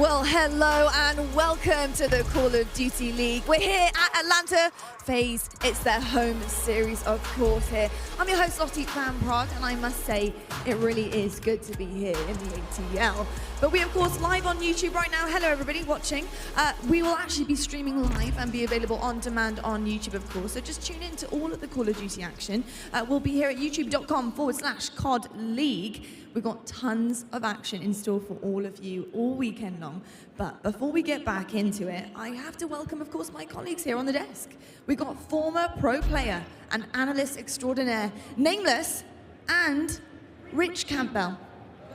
Well, hello and welcome to the Call of Duty League. We're here at Atlanta FaZe. It's their home series, of course, here. I'm your host, Lottie Van Prague, and I must say, it really is good to be here in the ATL. But we, of course, live on YouTube right now. Hello, everybody watching. We will actually be streaming live and be available on demand on YouTube, of course. So just tune in to all of the Call of Duty action. We'll be here at youtube.com/COD League. We've got tons of action in store for all of you all weekend long. But before we get back into it, I have to welcome, of course, my colleagues here on the desk. We've got former pro player and analyst extraordinaire, Nameless, and Rich Campbell.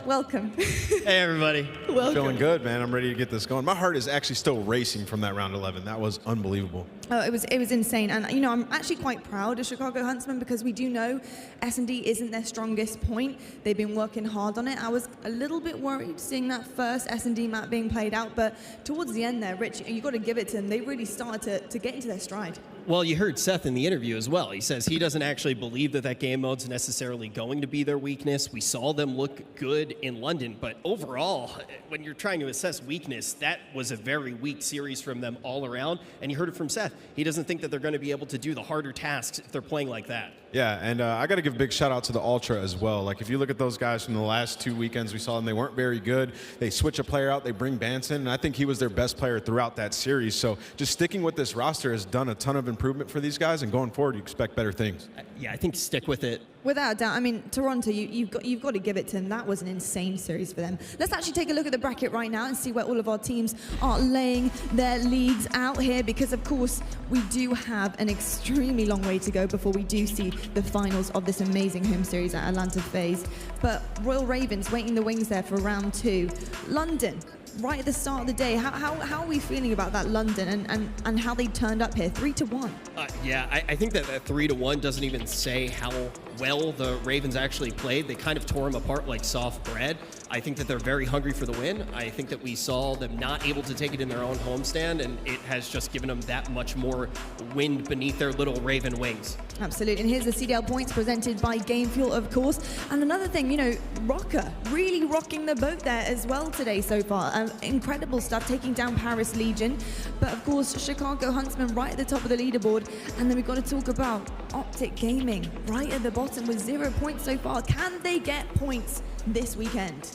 Welcome. Hey, everybody. Welcome. Feeling good, man. I'm ready to get this going. My heart is actually still racing from that round 11. That was unbelievable. Oh, it was insane. And, you know, I'm actually quite proud of Chicago Huntsmen because we do know S&D isn't their strongest point. They've been working hard on it. I was a little bit worried seeing that first S&D map being played out, but towards the end there, Rich, you got to give it to them. They really started to get into their stride. Well, you heard Seth in the interview as well. He says he doesn't actually believe that that game mode's necessarily going to be their weakness. We saw them look good in London, but overall, when you're trying to assess weakness, that was a very weak series from them all around. And you heard it from Seth. He doesn't think that they're going to be able to do the harder tasks if they're playing like that. Yeah, and I got to give a big shout out to the Ultra as well. Like, if you look at those guys from the last 2 weekends we saw them, they weren't very good. They switch a player out, they bring Banson, and I think he was their best player throughout that series. So just sticking with this roster has done a ton of improvement for these guys, and going forward, you expect better things. Yeah, I think stick with it. Without a doubt. I mean, Toronto, you've got to give it to them. That was an insane series for them. Let's actually take a look at the bracket right now and see where all of our teams are laying their leagues out here, because, of course, we do have an extremely long way to go before we do see the finals of this amazing home series at Atlanta FaZe. But Royal Ravens waiting the wings there for round 2. London, right at the start of the day, how are we feeling about that London and how they turned up here? 3-1. Yeah, I think that 3-1 doesn't even say how well the Ravens actually played. They kind of tore them apart like soft bread. I think that they're very hungry for the win. I think that we saw them not able to take it in their own homestand, and it has just given them that much more wind beneath their little Raven wings. Absolutely, and here's the CDL Points presented by Game Fuel, of course. And another thing, you know, Røkkr really rocking the boat there as well today so far. Incredible stuff, taking down Paris Legion. But of course, Chicago Huntsmen right at the top of the leaderboard. And then we've got to talk about OpTic Gaming right at the bottom with 0 points so far. Can they get points this weekend?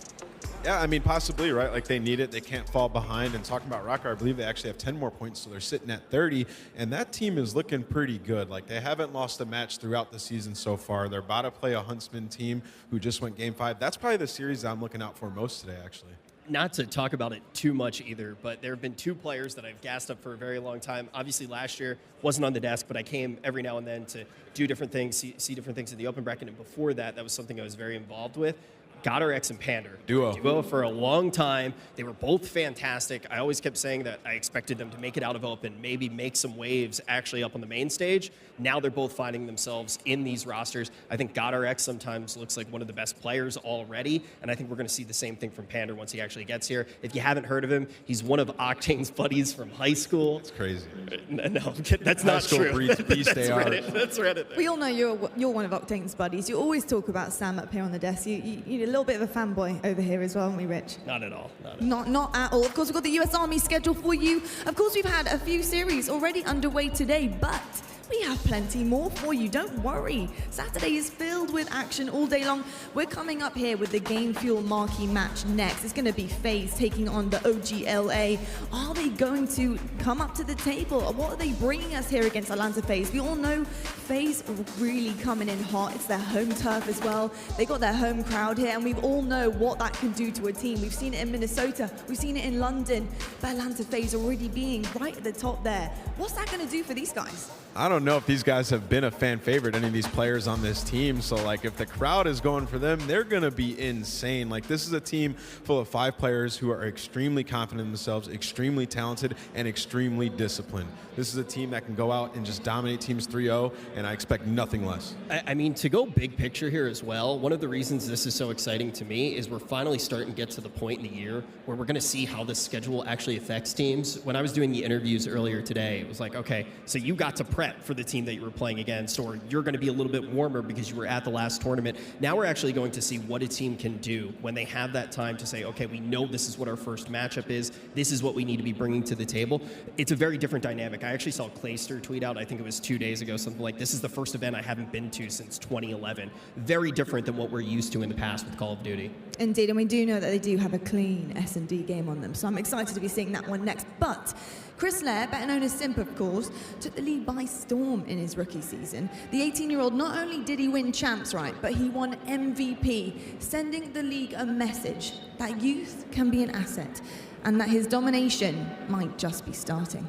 Yeah, I mean, possibly, right? Like, they need it. They can't fall behind. And talking about Røkkr, I believe they actually have 10 more points, so they're sitting at 30. And that team is looking pretty good. Like, they haven't lost a match throughout the season so far. They're about to play a Huntsman team who just went Game 5. That's probably the series I'm looking out for most today, actually. Not to talk about it too much either, but there have been 2 players that I've gassed up for a very long time. Obviously, last year wasn't on the desk, but I came every now and then to do different things, see different things in the open bracket. And before that, that was something I was very involved with. Røkkr and Pander. Duo for a long time. They were both fantastic. I always kept saying that I expected them to make it out of open, maybe make some waves actually up on the main stage. Now they're both finding themselves in these rosters. I think Røkkr sometimes looks like one of the best players already, and I think we're going to see the same thing from Pander once he actually gets here. If you haven't heard of him, he's one of Octane's buddies from high school. It's crazy. No, that's not true. That's Reddit. That's Reddit. We all know you're one of Octane's buddies. You always talk about Sam up here on the desk. You a little bit of a fanboy over here as well, aren't we, Rich? Not at all. Not at all. Of course, we've got the US Army schedule for you. Of course, we've had a few series already underway today, but we have plenty more for you. Don't worry. Saturday is filled with action all day long. We're coming up here with the Game Fuel Marquee match next. It's going to be FaZe taking on the OGLA. Are they going to come up to the table? What are they bringing us here against Atlanta FaZe? We all know FaZe really coming in hot. It's their home turf as well. They got their home crowd here, and we all know what that can do to a team. We've seen it in Minnesota. We've seen it in London. But Atlanta FaZe already being right at the top there. What's that going to do for these guys? I don't know if these guys have been a fan favorite, any of these players on this team. So, like, if the crowd is going for them, they're going to be insane. Like, this is a team full of 5 players who are extremely confident in themselves, extremely talented, and extremely disciplined. This is a team that can go out and just dominate teams 3-0, and I expect nothing less. I mean, to go big picture here as well, one of the reasons this is so exciting to me is we're finally starting to get to the point in the year where we're going to see how this schedule actually affects teams. When I was doing the interviews earlier today, it was like, okay, so you got to prep for the team that you were playing against, or you're going to be a little bit warmer because you were at the the last tournament. Now we're actually going to see what a team can do when they have that time to say, okay, we know this is what our first matchup is. This is what we need to be bringing to the table. It's a very different dynamic. I actually saw Clayster tweet out, I think it was 2 days ago, something like, this is the first event I haven't been to since 2011. Very different than what we're used to in the past with Call of Duty. Indeed, and we do know that they do have a clean S&D game on them, so I'm excited to be seeing that one next. But Chris Lair, better known as Simp, of course, took the league by storm in his rookie season. The 18-year-old, not only did he win champs, right, but he won MVP, sending the league a message that youth can be an asset and that his domination might just be starting.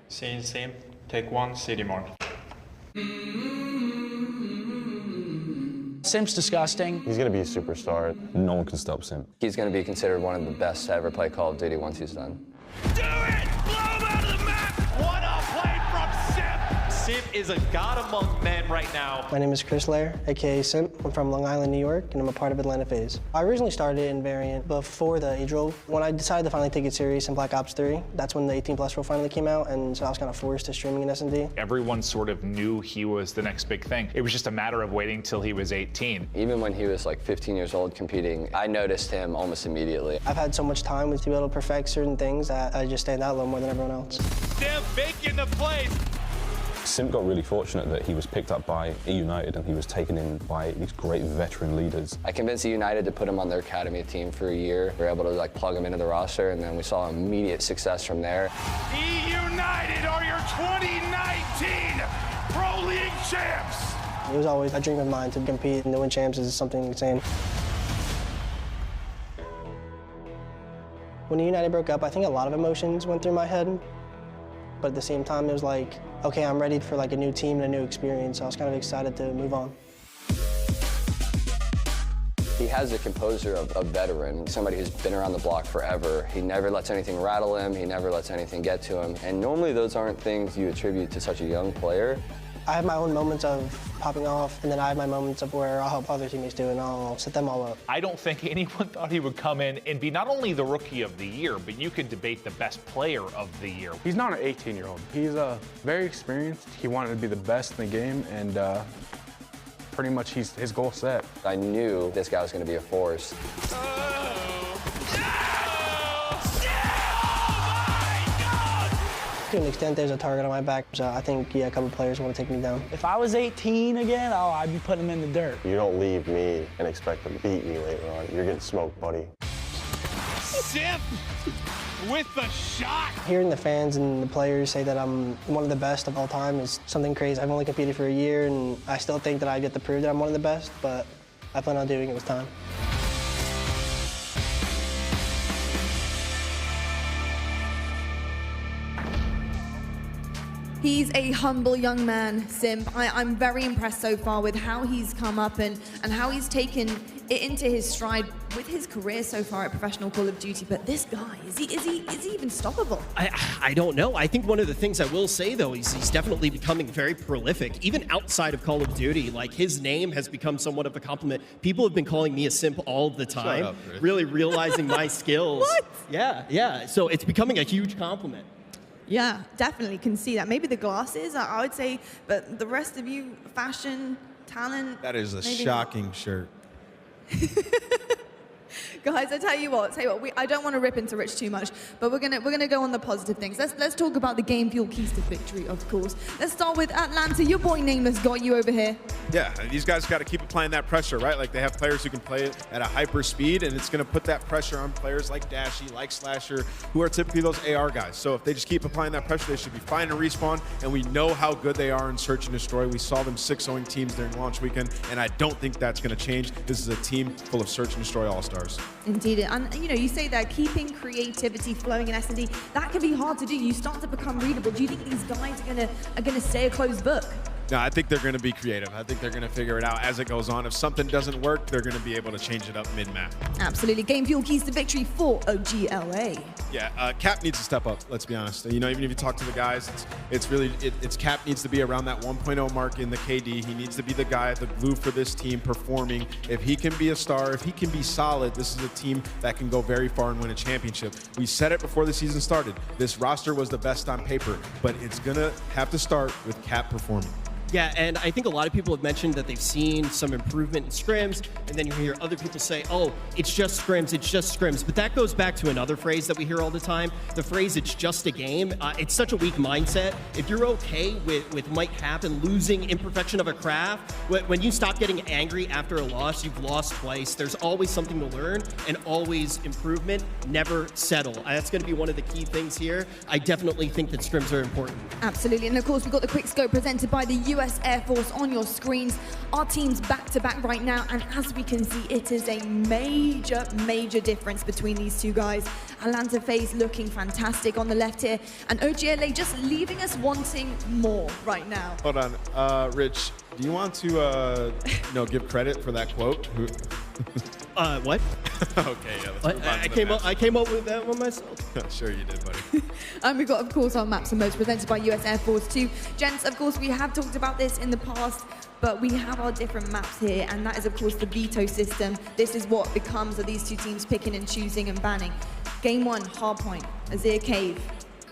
Scene Simp, take 1, city mark. Simp's disgusting. He's going to be a superstar. No one can stop Simp. He's going to be considered one of the best to ever play Call of Duty once he's done. Do it! Blow him out of the map! What a play from Simp! Simp is a god among men right now. My name is Chris Lair, aka Simp. I'm from Long Island, New York, and I'm a part of Atlanta FaZe. I originally started in Variant before the age rule. When I decided to finally take it serious in Black Ops 3, that's when the 18+ rule finally came out, and so I was kind of forced to streaming in S&D. Everyone sort of knew he was the next big thing. It was just a matter of waiting till he was 18. Even when he was like 15 years old competing, I noticed him almost immediately. I've had so much time to be able to perfect certain things that I just stand out a little more than everyone else. Simp making the plays. Simp got really fortunate that he was picked up by United and he was taken in by these great veteran leaders. I convinced United to put him on their academy team for a year. We were able to like plug him into the roster, and then we saw immediate success from there. United are your 2019 Pro League champs. It was always a dream of mine to compete and to win champs is something insane. When United broke up, I think a lot of emotions went through my head. But at the same time, it was like, okay, I'm ready for like a new team and a new experience. So I was kind of excited to move on. He has the composure of a veteran, somebody who's been around the block forever. He never lets anything rattle him. He never lets anything get to him. And normally those aren't things you attribute to such a young player. I have my own moments of popping off, and then I have my moments of where I'll help other teammates do, and I'll set them all up. I don't think anyone thought he would come in and be not only the Rookie of the Year, but you could debate the best player of the year. He's not an 18-year-old. He's very experienced. He wanted to be the best in the game, and pretty much his goal set. I knew this guy was going to be a force. To an extent, there's a target on my back, so I think, yeah, a couple players want to take me down. If I was 18 again, oh, I'd be putting him in the dirt. You don't leave me and expect to beat me later on. You're getting smoked, buddy. Simp with the shot. Hearing the fans and the players say that I'm one of the best of all time is something crazy. I've only competed for a year, and I still think that I get to prove that I'm one of the best, but I plan on doing it with time. He's a humble young man, Simp. I'm very impressed so far with how he's come up and how he's taken it into his stride with his career so far at professional Call of Duty. But this guy, is he even stoppable? I don't know. I think one of the things I will say, though, is he's definitely becoming very prolific, even outside of Call of Duty. Like, his name has become somewhat of a compliment. People have been calling me a simp all the time, up, Chris. really realizing my skills. What? Yeah. So it's becoming a huge compliment. Yeah, definitely can see that. Maybe the glasses, I would say, but the rest of you, fashion, talent. That is a maybe shocking shirt. Guys, I tell you what, I don't want to rip into Rich too much, but we're gonna go on the positive things. Let's talk about the game fuel keys to victory, of course. Let's start with Atlanta. Your boy Nameless got you over here. Yeah, these guys got to keep applying that pressure, right? Like, they have players who can play it at a hyper speed, and it's going to put that pressure on players like Dashy, like Slasher, who are typically those AR guys. So if they just keep applying that pressure, they should be fine to respawn, and we know how good they are in Search and Destroy. We saw them 6-0ing teams during launch weekend, and I don't think that's going to change. This is a team full of Search and Destroy all-stars. Indeed, and you know, you say that keeping creativity flowing in S&D, that can be hard to do. You start to become readable. Do you think these guys are gonna stay a closed book? No, I think they're going to be creative. I think they're going to figure it out as it goes on. If something doesn't work, they're going to be able to change it up mid-map. Absolutely. Game fuel keys to victory for OGLA. Yeah, Cap needs to step up, let's be honest. You know, even if you talk to the guys, it's Cap needs to be around that 1.0 mark in the KD. He needs to be the guy, the glue for this team, performing. If he can be a star, if he can be solid, this is a team that can go very far and win a championship. We said it before the season started. This roster was the best on paper, but it's going to have to start with Cap performing. Yeah, and I think a lot of people have mentioned that they've seen some improvement in scrims, and then you hear other people say, oh, it's just scrims, it's just scrims. But that goes back to another phrase that we hear all the time, the phrase, it's just a game. It's such a weak mindset. If you're okay with might happen, losing, imperfection of a craft, when you stop getting angry after a loss, you've lost twice. There's always something to learn and always improvement. Never settle. That's going to be one of the key things here. I definitely think that scrims are important. Absolutely, and of course we've got the quick scope presented by the US Air Force on your screens. Our team's back-to-back right now, and as we can see, it is a major difference between these two guys. Atlanta FaZe looking fantastic on the left here, and OGLA just leaving us wanting more right now. Hold on, Rich, do you want to give credit for that quote? What? Okay, yeah, let's move on. I came up with that one myself. Sure you did, buddy. And we've got, of course, our maps and modes presented by US Air Force 2. Gents, of course, we have talked about this in the past, but we have our different maps here, and that is, of course, the veto system. This is what becomes of these two teams picking and choosing and banning. Game 1, Hardpoint, Azir Cave,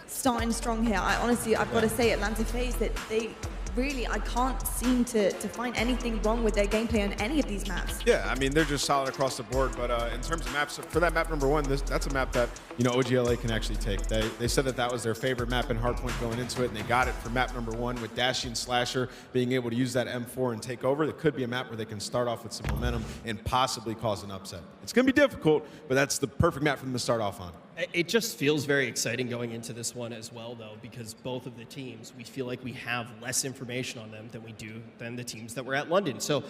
starting strong here. I've got to say, Atlanta FaZe, that they really, I can't seem to find anything wrong with their gameplay on any of these maps. Yeah, I mean, they're just solid across the board, but in terms of maps, for that map number 1, that's a map that, OGLA can actually take. They said that was their favorite map in Hardpoint going into it, and they got it for map number 1 with Dashy and Slasher being able to use that M4 and take over. It could be a map where they can start off with some momentum and possibly cause an upset. It's going to be difficult, but that's the perfect map for them to start off on. It just feels very exciting going into this one as well, though, because both of the teams, we feel like we have less information on them than the teams that were at London. So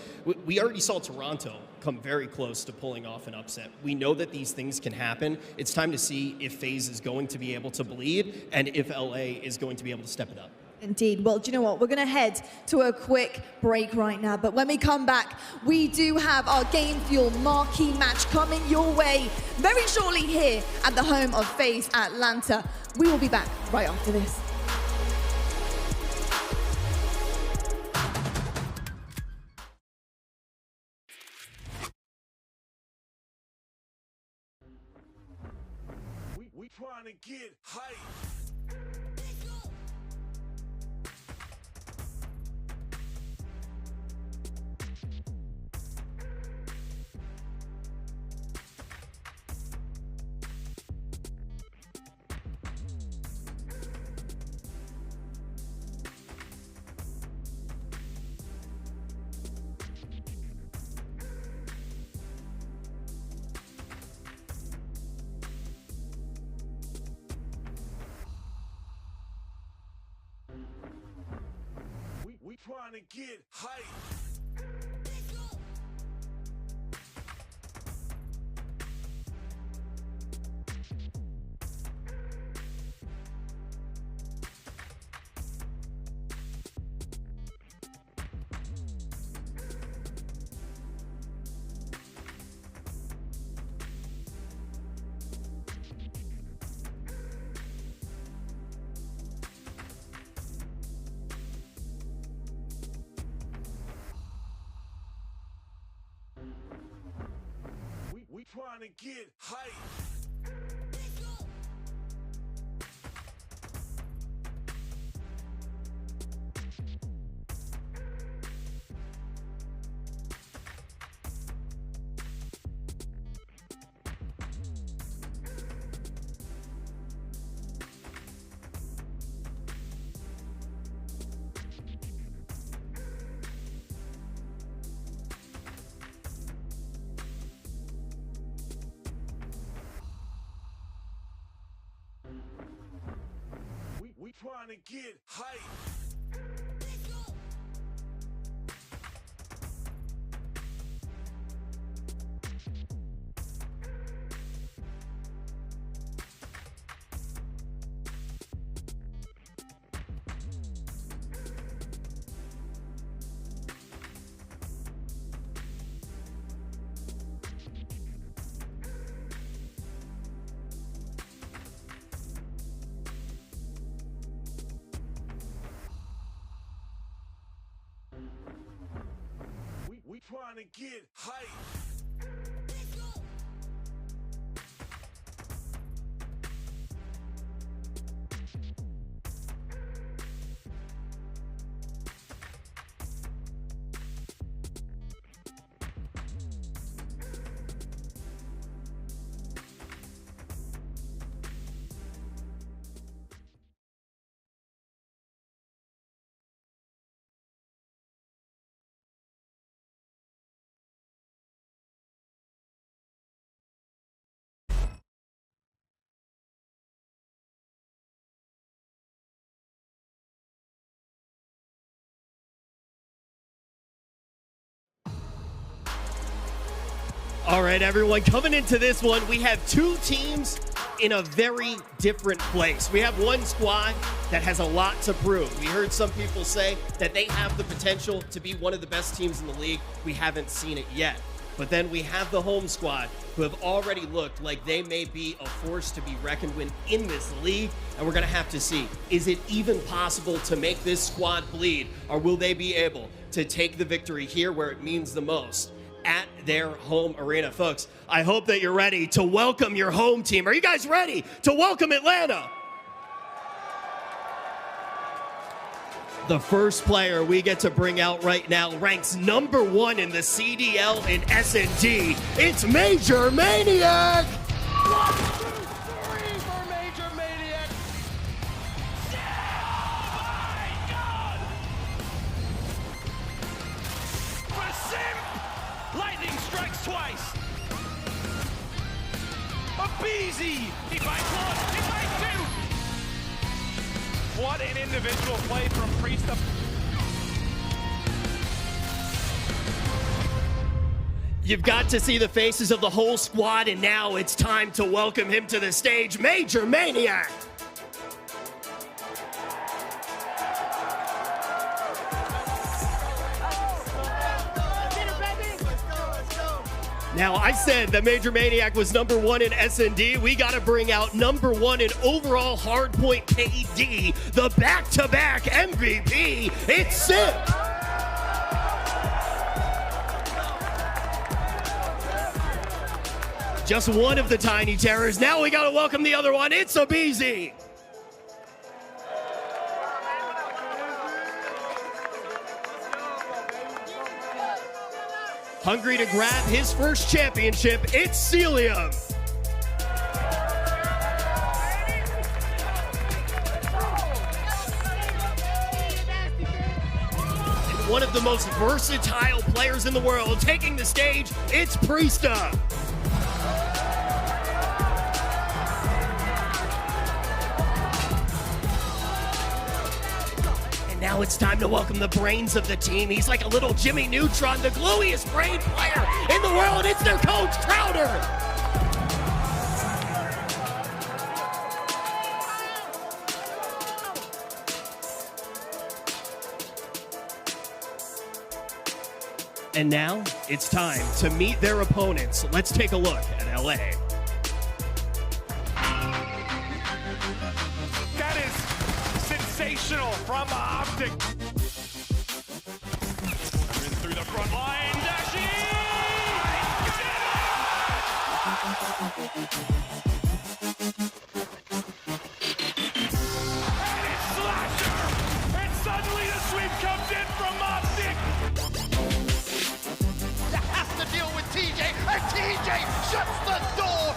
we already saw Toronto come very close to pulling off an upset. We know that these things can happen. It's time to see if FaZe is going to be able to bleed and if LA is going to be able to step it up. Indeed. Well, do you know what? We're going to head to a quick break right now. But when we come back, we do have our Game Fuel marquee match coming your way very shortly here at the home of FaZe Atlanta. We will be back right after this. We trying to get hype. We trying to get hype. We trying to get hype. We trying to get hype. We trying to get hype. All right, everyone, coming into this one, we have two teams in a very different place. We have one squad that has a lot to prove. We heard some people say that they have the potential to be one of the best teams in the league. We haven't seen it yet. But then we have the home squad who have already looked like they may be a force to be reckoned with in this league. And we're gonna have to see, is it even possible to make this squad bleed? Or will they be able to take the victory here where it means the most? At their home arena. Folks, I hope that you're ready to welcome your home team. Are you guys ready to welcome Atlanta? The first player we get to bring out right now ranks #1 in the CDL and S&D. It's Major Maniac! 1, 2, 3 for Major Maniac. For Simp! Lightning strikes twice. A Beezy! He bites one, he bites two! What an individual play from Priest. You've got to see the faces of the whole squad, and now it's time to welcome him to the stage, Major Maniac! Now, I said that Major Maniac was #1 in S&D. We got to bring out #1 in overall Hardpoint KD, the back-to-back MVP. It's Simp. Just one of the Tiny Terrors. Now we got to welcome the other one. It's a Beezy. Hungry to grab his first championship, it's Celium. And one of the most versatile players in the world taking the stage, it's Priesta. Now it's time to welcome the brains of the team. He's like a little Jimmy Neutron, the gluiest brain player in the world. It's their coach, Crowder. And now it's time to meet their opponents. Let's take a look at LA. From OpTic. In through the front line, Dashi! And it's Slasher! And suddenly the sweep comes in from OpTic! That has to deal with TJ, and TJ shuts the door!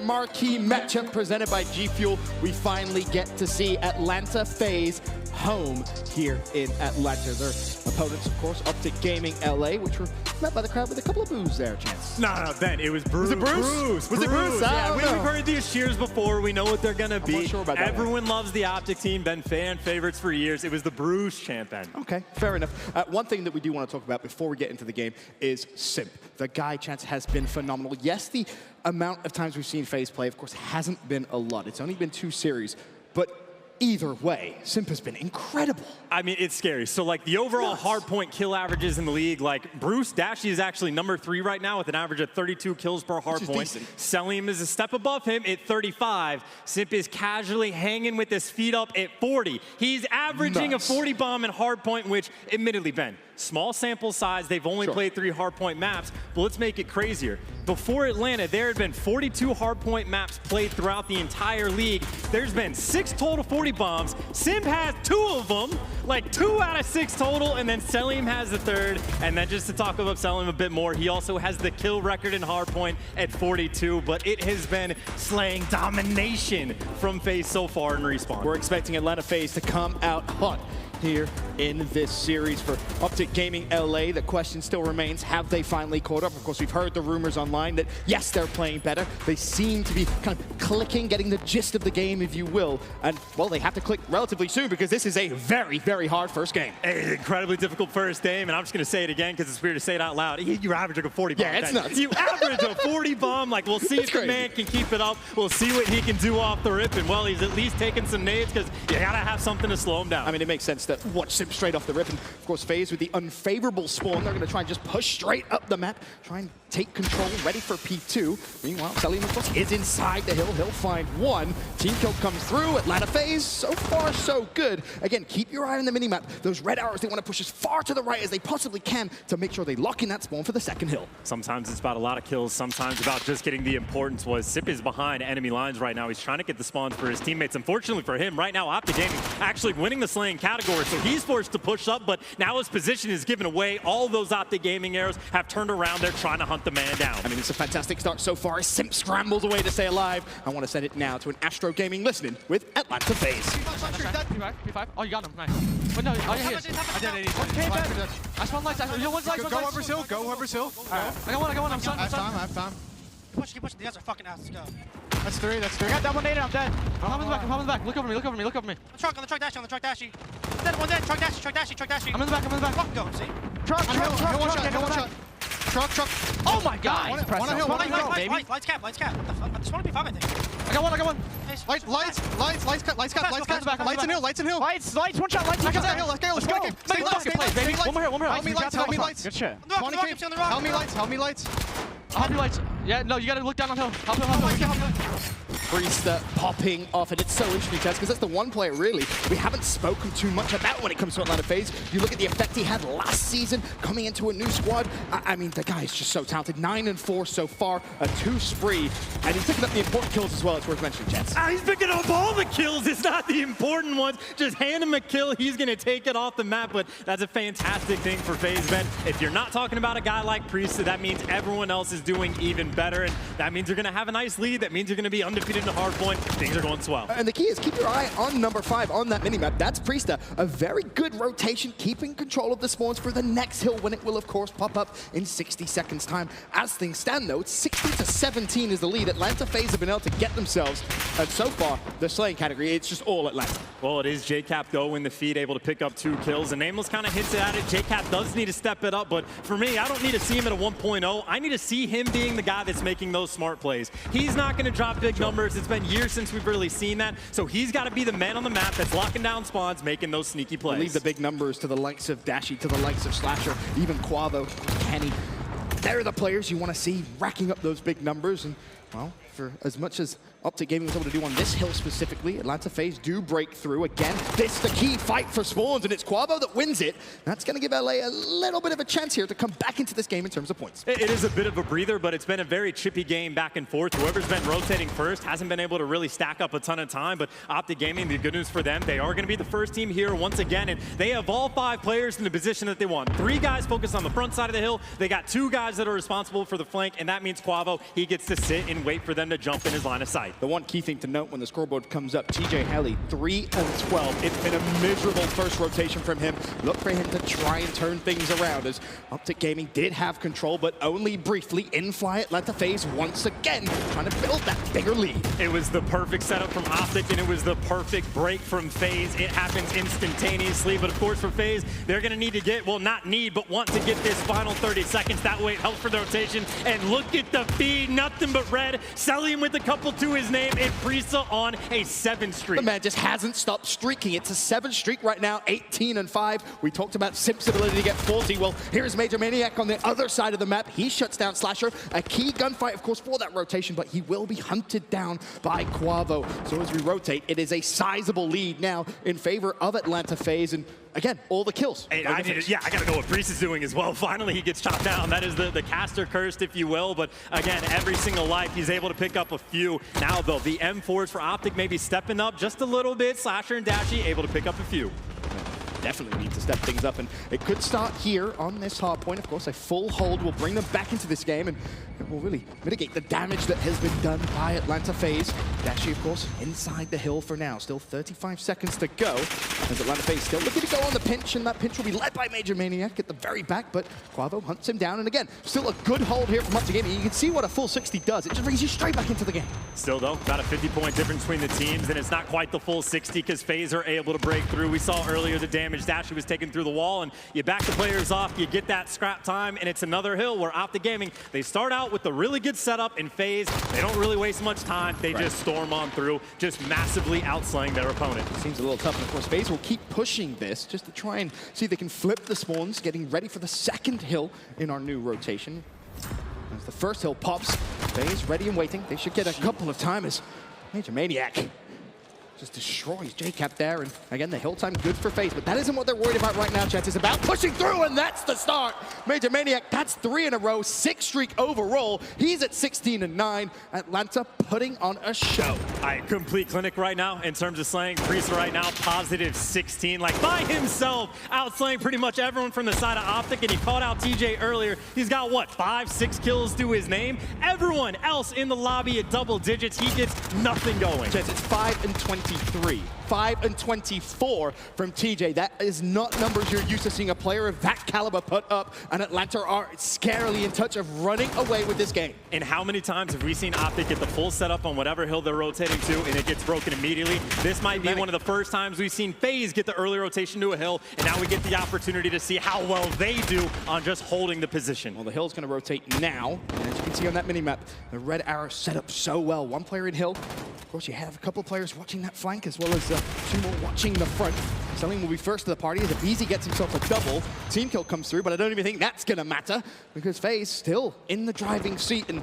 Marquee matchup presented by G Fuel. We finally get to see Atlanta FaZe home here in Atlanta. Their opponents, of course, OpTic Gaming LA, which were met by the crowd with a couple of boos there, Chance. No, Ben, it was Bruce. Was it Bruce? Was it Bruce? Yeah, we've heard these cheers before. We know what they're going to be. I'm not sure about that. Everyone loves the OpTic team. Been fan favorites for years. It was the Bruce chant, Ben. Okay, fair enough. One thing that we do want to talk about before we get into the game is Simp. The guy, Chance, has been phenomenal. Yes, the amount of times we've seen FaZe play, of course, hasn't been a lot. It's only been 2 series, but either way, Simp has been incredible. I mean, it's scary. So, like, the overall hardpoint kill averages in the league, like, Bruce Dashi is actually #3 right now with an average of 32 kills per hardpoint. Celium is a step above him at 35. Simp is casually hanging with his feet up at 40. He's averaging a 40 bomb in hardpoint, which, admittedly, Ben, small sample size. They've only played 3 hardpoint maps, but let's make it crazier. Before Atlanta, there had been 42 hardpoint maps played throughout the entire league. There's been 6 total 40 bombs. Simp has 2 of them, like 2 out of 6 total, and then Celium has the 3rd. And then just to talk about Celium a bit more, he also has the kill record in hardpoint at 42, but it has been slaying domination from FaZe so far in Respawn. We're expecting Atlanta FaZe to come out hot here in this series for OpTic Gaming LA. The question still remains, have they finally caught up? Of course, we've heard the rumors online that, yes, they're playing better. They seem to be kind of clicking, getting the gist of the game, if you will. And, well, they have to click relatively soon because this is a very, very very hard first game. Incredibly difficult first game, and I'm just going to say it again because it's weird to say it out loud. You average like a 40 bomb. Yeah, it's nuts. You average a 40 bomb. Like, we'll see if the man can keep it up. We'll see what he can do off the rip, and well, he's at least taking some nades because you got to have something to slow him down. I mean, it makes sense to watch Simp straight off the rip, and of course, FaZe with the unfavorable spawn, they're going to try and just push straight up the map, try and take control, ready for P2. Meanwhile, Selim, of course, is inside the hill. He'll find one. Team kill comes through. Atlanta FaZe, so far, so good. Again, keep your eye on the minimap. Those red arrows, they want to push as far to the right as they possibly can to make sure they lock in that spawn for the second hill. Sometimes it's about a lot of kills. Sometimes about just getting the importance. Was Simp is behind enemy lines right now. He's trying to get the spawns for his teammates. Unfortunately for him, right now, OpTic Gaming actually winning the slaying category, so he's forced to push up, but now his position is given away. All those OpTic Gaming arrows have turned around. They're trying to hunt the man down. I mean, it's a fantastic start so far as Simp scrambles away to stay alive. I want to send it now to an Astro Gaming listening with Atlanta FaZe. P5. Oh, you got him. Nice. But no, oh, yeah, he is. I did 80. Okay, bad. I spawned lights. Yo, one's lights. Go over hill. Go over hill. I got one. I'm stunned. I have time. Keep pushing. You guys are fucking ass. Let's go. That's three. I got double naded. I'm dead. I'm coming back. Look over me. On the truck dashy. One dead. Truck dashy. I'm in the back. Fuck go, see? Truck. One shot. Truck. Oh my god. One on hill. Lights cap. What the fuck? I just want to be P5, I think. I got one. Lights cut. Lights in hill. Lights, one shot. Let's go. Stay lights, baby. One more. Help me lights. Good shit. Help me lights. I'll help you lights. Yeah, no, you gotta look down on hill. Help. Priester popping off, and it's so interesting, Chaz, because that's the one player, really, we haven't spoken too much about when it comes to Atlanta FaZe. You look at the effect he had last season, coming into a new squad. I mean, the guy is just so talented. 9-4 so far, a 2 spree, and he's picking up the important kills as well. It's worth mentioning, Chaz. He's picking up all the kills. It's not the important ones. Just hand him a kill. He's going to take it off the map, but that's a fantastic thing for FaZe, Ben. If you're not talking about a guy like Priester, that means everyone else is doing even better, and that means you're going to have a nice lead. That means you're going to be undefeated in the Hardpoint. Things are going swell. And the key is keep your eye on number 5 on that minimap. That's Priester. A very good rotation, keeping control of the spawns for the next hill when it will, of course, pop up in 60 seconds time. As things stand, though, it's 60-17 is the lead. Atlanta FaZe have been able to get themselves, and so far, the slaying category, it's just all Atlanta. Well, it is JCap, though, in the feed, able to pick up 2 kills. And Nameless kind of hints at it. JCap does need to step it up, but for me, I don't need to see him at a 1.0. I need to see him being the guy that's making those smart plays. He's not going to drop big numbers. It's been years since we've really seen that. So he's got to be the man on the map that's locking down spawns, making those sneaky plays. We'll leave the big numbers to the likes of Dashy, to the likes of Slasher, even Quavo, Kenny. They're the players you want to see racking up those big numbers. And, well, for as much as OpTic Gaming was able to do on this hill specifically, Atlanta FaZe do break through. Again, this is the key fight for spawns, and it's Quavo that wins it. That's going to give LA a little bit of a chance here to come back into this game in terms of points. It is a bit of a breather, but it's been a very chippy game back and forth. Whoever's been rotating first hasn't been able to really stack up a ton of time, but OpTic Gaming, the good news for them, they are going to be the first team here once again, and they have all 5 players in the position that they want. 3 guys focused on the front side of the hill. They got 2 guys that are responsible for the flank, and that means Quavo, he gets to sit and wait for them to jump in his line of sight. The one key thing to note when the scoreboard comes up, TJ Helly, 3-12. It's been a miserable first rotation from him. Look for him to try and turn things around, as OpTic Gaming did have control, but only briefly. In-fly Atlanta FaZe once again, trying to build that bigger lead. It was the perfect setup from OpTic, and it was the perfect break from FaZe. It happens instantaneously, but of course for FaZe, they're going to need to get, well, not need, but want to get this final 30 seconds. That way it helps for the rotation. And look at the feed, nothing but red. Selim with a couple to his name, and Priester on a 7 streak. The man just hasn't stopped streaking. It's a 7 streak right now, 18-5. We talked about Simp's ability to get 40. Well, here's Major Maniac on the other side of the map. He shuts down Slasher. A key gunfight, of course, for that rotation, but he will be hunted down by Quavo. So as we rotate, it is a sizable lead now in favor of Atlanta FaZe. And again, all the kills. Hey, I gotta know what Priest is doing as well. Finally, he gets chopped down. That is the caster cursed, if you will. But again, every single life, he's able to pick up a few. Now, though, the M4s for OpTic maybe stepping up just a little bit. Slasher and Dashy able to pick up a few. Definitely need to step things up, and it could start here on this hard point. Of course, a full hold will bring them back into this game, and it will really mitigate the damage that has been done by Atlanta FaZe. Dashy, of course, inside the hill for now. Still 35 seconds to go, as Atlanta FaZe still looking to go on the pinch, and that pinch will be led by Major Maniac at the very back, but Quavo hunts him down, and again, still a good hold here from OpTic Gaming. You can see what a full 60 does. It just brings you straight back into the game. Still, though, about a 50-point difference between the teams, and it's not quite the full 60 because FaZe are able to break through. We saw earlier the damage damage Dashy was taking through the wall, and you back the players off, you get that scrap time, and it's another hill where OpTic Gaming, they start out with a really good setup in FaZe. They don't really waste much time. They just storm on through, just massively outslaying their opponent. Seems a little tough, and of course FaZe will keep pushing this just to try and see if they can flip the spawns, getting ready for the second hill in our new rotation. As the first hill pops, FaZe ready and waiting. They should get a couple of timers. Major Maniac just destroys JCap there, and again, the hill time good for FaZe, but that isn't what they're worried about right now, chat. It's about pushing through, and that's the start. Major Maniac, that's 3 in a row, 6 streak overall. He's at 16-9. Atlanta putting on a show. Complete clinic right now in terms of slaying. Priest right now, positive 16, like by himself, outslaying pretty much everyone from the side of OpTic, and he called out TJ earlier. He's got, what, 5-6 kills to his name? Everyone else in the lobby at double digits, he gets nothing going. Chance, it's 5 and 23. 5 and 24 from TJ. That is not numbers you're used to seeing a player of that caliber put up, and Atlanta are scarily in touch of running away with this game. And how many times have we seen OpTic get the full setup on whatever hill they're rotating to, and it gets broken immediately? This might be one of the first times we've seen FaZe get the early rotation to a hill, and now we get the opportunity to see how well they do on just holding the position. Well, the hill's going to rotate now, and as you can see on that minimap, the red arrow set up so well. One player in hill. Of course, you have a couple players watching that flank, as well as 2 more watching the front. Selim will be first to the party as Abizi gets himself a double. Team kill comes through, but I don't even think that's going to matter, because FaZe still in the driving seat, and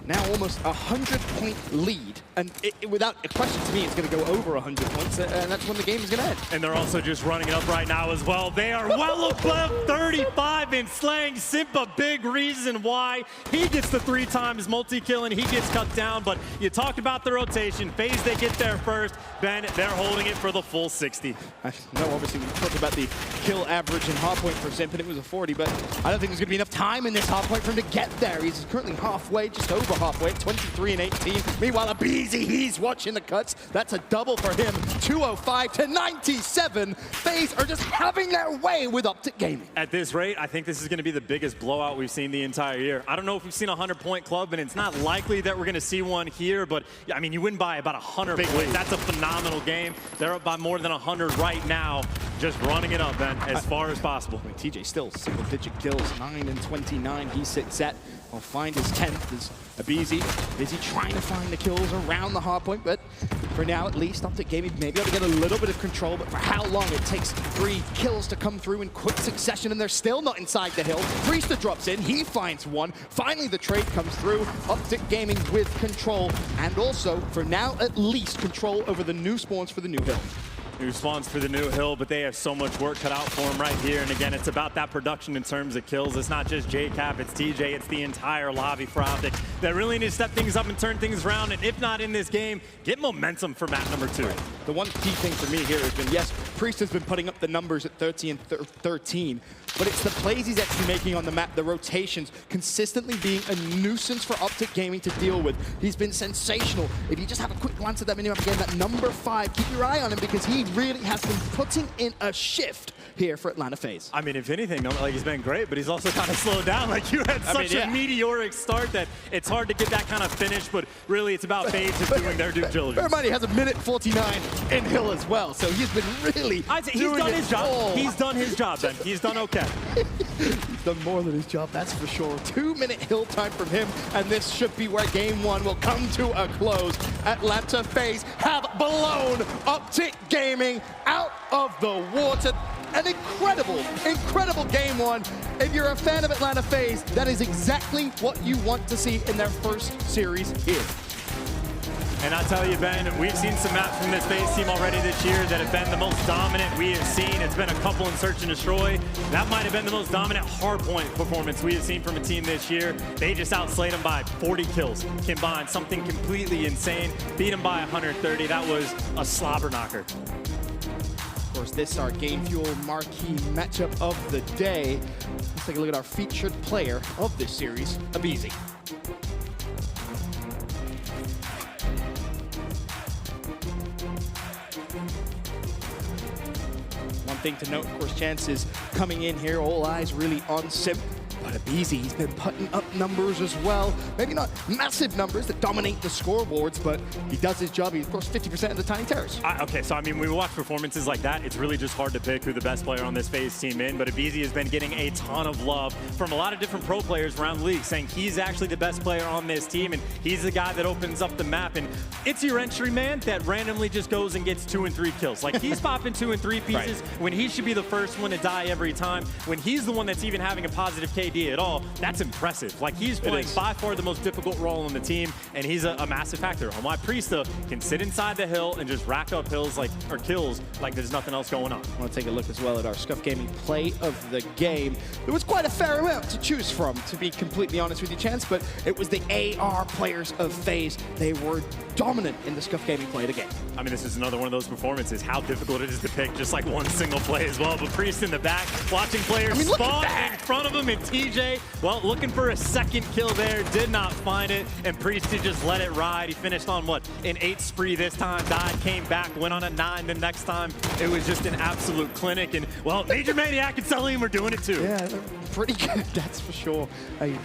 now almost a 100-point lead. And without a question, to me, it's going to go over 100 points, and that's when the game is going to end. And they're also just running it up right now as well. They are well above 35 and slaying Simp, a big reason why. He gets the 3 times multi-kill, and he gets cut down. But you talked about the rotation. FaZe, they get there first. Ben, they're holding it for the full 60. I know, obviously, we talked about the kill average in Hardpoint for Simp, and it was a 40, but I don't think there's going to be enough time in this Hardpoint for him to get there. He's currently halfway, just over halfway, 23 and 18. Meanwhile, Abizi, he's watching the cuts. That's a double for him, 205 to 97. FaZe are just having their way with OpTic Gaming. At this rate, I think this is going to be the biggest blowout we've seen the entire year. I don't know if we've seen a 100-point club, and it's not likely that we're going to see one here, but I mean, you win by about 100 points. That's a phenomenal game. They're up by more than 100 right now, just running it up, Ben, as far as possible. I mean, TJ still single-digit kills, 9 and 29. He sits at, will find his 10th as Abizi busy trying to find the kills around the hardpoint, but for now at least, OpTic Gaming may be able to get a little bit of control, but for how long it takes 3 kills to come through in quick succession, and they're still not inside the hill. Priester drops in, he finds one. Finally, the trade comes through. OpTic Gaming with control, and also, for now at least, control over the new spawns for the new hill. New spawns for the new hill, but they have so much work cut out for them right here. And again, it's about that production in terms of kills. It's not just JCap, it's TJ, it's the entire lobby for OpTic. They really need to step things up and turn things around. And if not in this game, get momentum for map number 2. Right. The one key thing for me here has been, yes, Priest has been putting up the numbers at 30 and 13, but it's the plays he's actually making on the map, the rotations, consistently being a nuisance for OpTic Gaming to deal with. He's been sensational. If you just have a quick glance at that minimap again, that number 5, keep your eye on him, because he really has been putting in a shift here for Atlanta FaZe. I mean, if anything, like, he's been great, but he's also kind of slowed down. Like, you had such a meteoric start that it's hard to get that kind of finish, but really it's about FaZe just doing their due diligence. Bear in mind, he has a minute 49 in hill as well, so he's been really he's done his job. He's done his job, then. He's done okay. He's done more than his job, that's for sure. 2-minute hill time from him, and this should be where game 1 will come to a close. Atlanta FaZe have blown OpTic Gaming out of the water. An incredible, incredible game 1. If you're a fan of Atlanta FaZe, that is exactly what you want to see in their first series here. And I tell you, Ben, we've seen some maps from this FaZe team already this year that have been the most dominant we have seen. It's been a couple in Search and Destroy. That might have been the most dominant hardpoint performance we have seen from a team this year. They just outslayed them by 40 kills combined, something completely insane. Beat them by 130. That was a slobber knocker. Of course, this is our Game Fuel Marquee matchup of the day. Let's take a look at our featured player of this series, Abizi. One thing to note, of course, Chance is coming in here, all eyes really on Simp. But out of BZ. He's been putting up numbers as well. Maybe not massive numbers that dominate the scoreboards, but he does his job. He scores 50% of the Tiny Terrors. Okay, so I mean, when we watch performances like that, it's really just hard to pick who the best player on this FaZe team is. But Abizi has been getting a ton of love from a lot of different pro players around the league, saying he's actually the best player on this team, and he's the guy that opens up the map. And it's your entry man that randomly just goes and gets 2 and 3 kills. Like, he's popping 2 and 3 pieces when he should be the first one to die every time. When he's the one that's even having a positive KD at all, that's impressive. Like, he's playing by far the most difficult role on the team, and he's a massive factor. On why Priesta can sit inside the hill and just rack up kills like there's nothing else going on. I want to take a look as well at our Scuff Gaming play of the game. There was quite a fair amount to choose from, to be completely honest with you, Chance, but it was the AR players of FaZe. They were dominant in the Scuff Gaming play of the game. I mean, this is another one of those performances, how difficult it is to pick just like one single play as well. But Priest in the back, watching players spawn in front of him, and TJ, well, looking for a second kill there, did not find it, and Priest just let it ride. He finished on, what, an 8 spree this time, died, came back, went on a 9 the next time. It was just an absolute clinic, and, well, Major Maniac and Selim were doing it too. Yeah, they're pretty good, that's for sure. A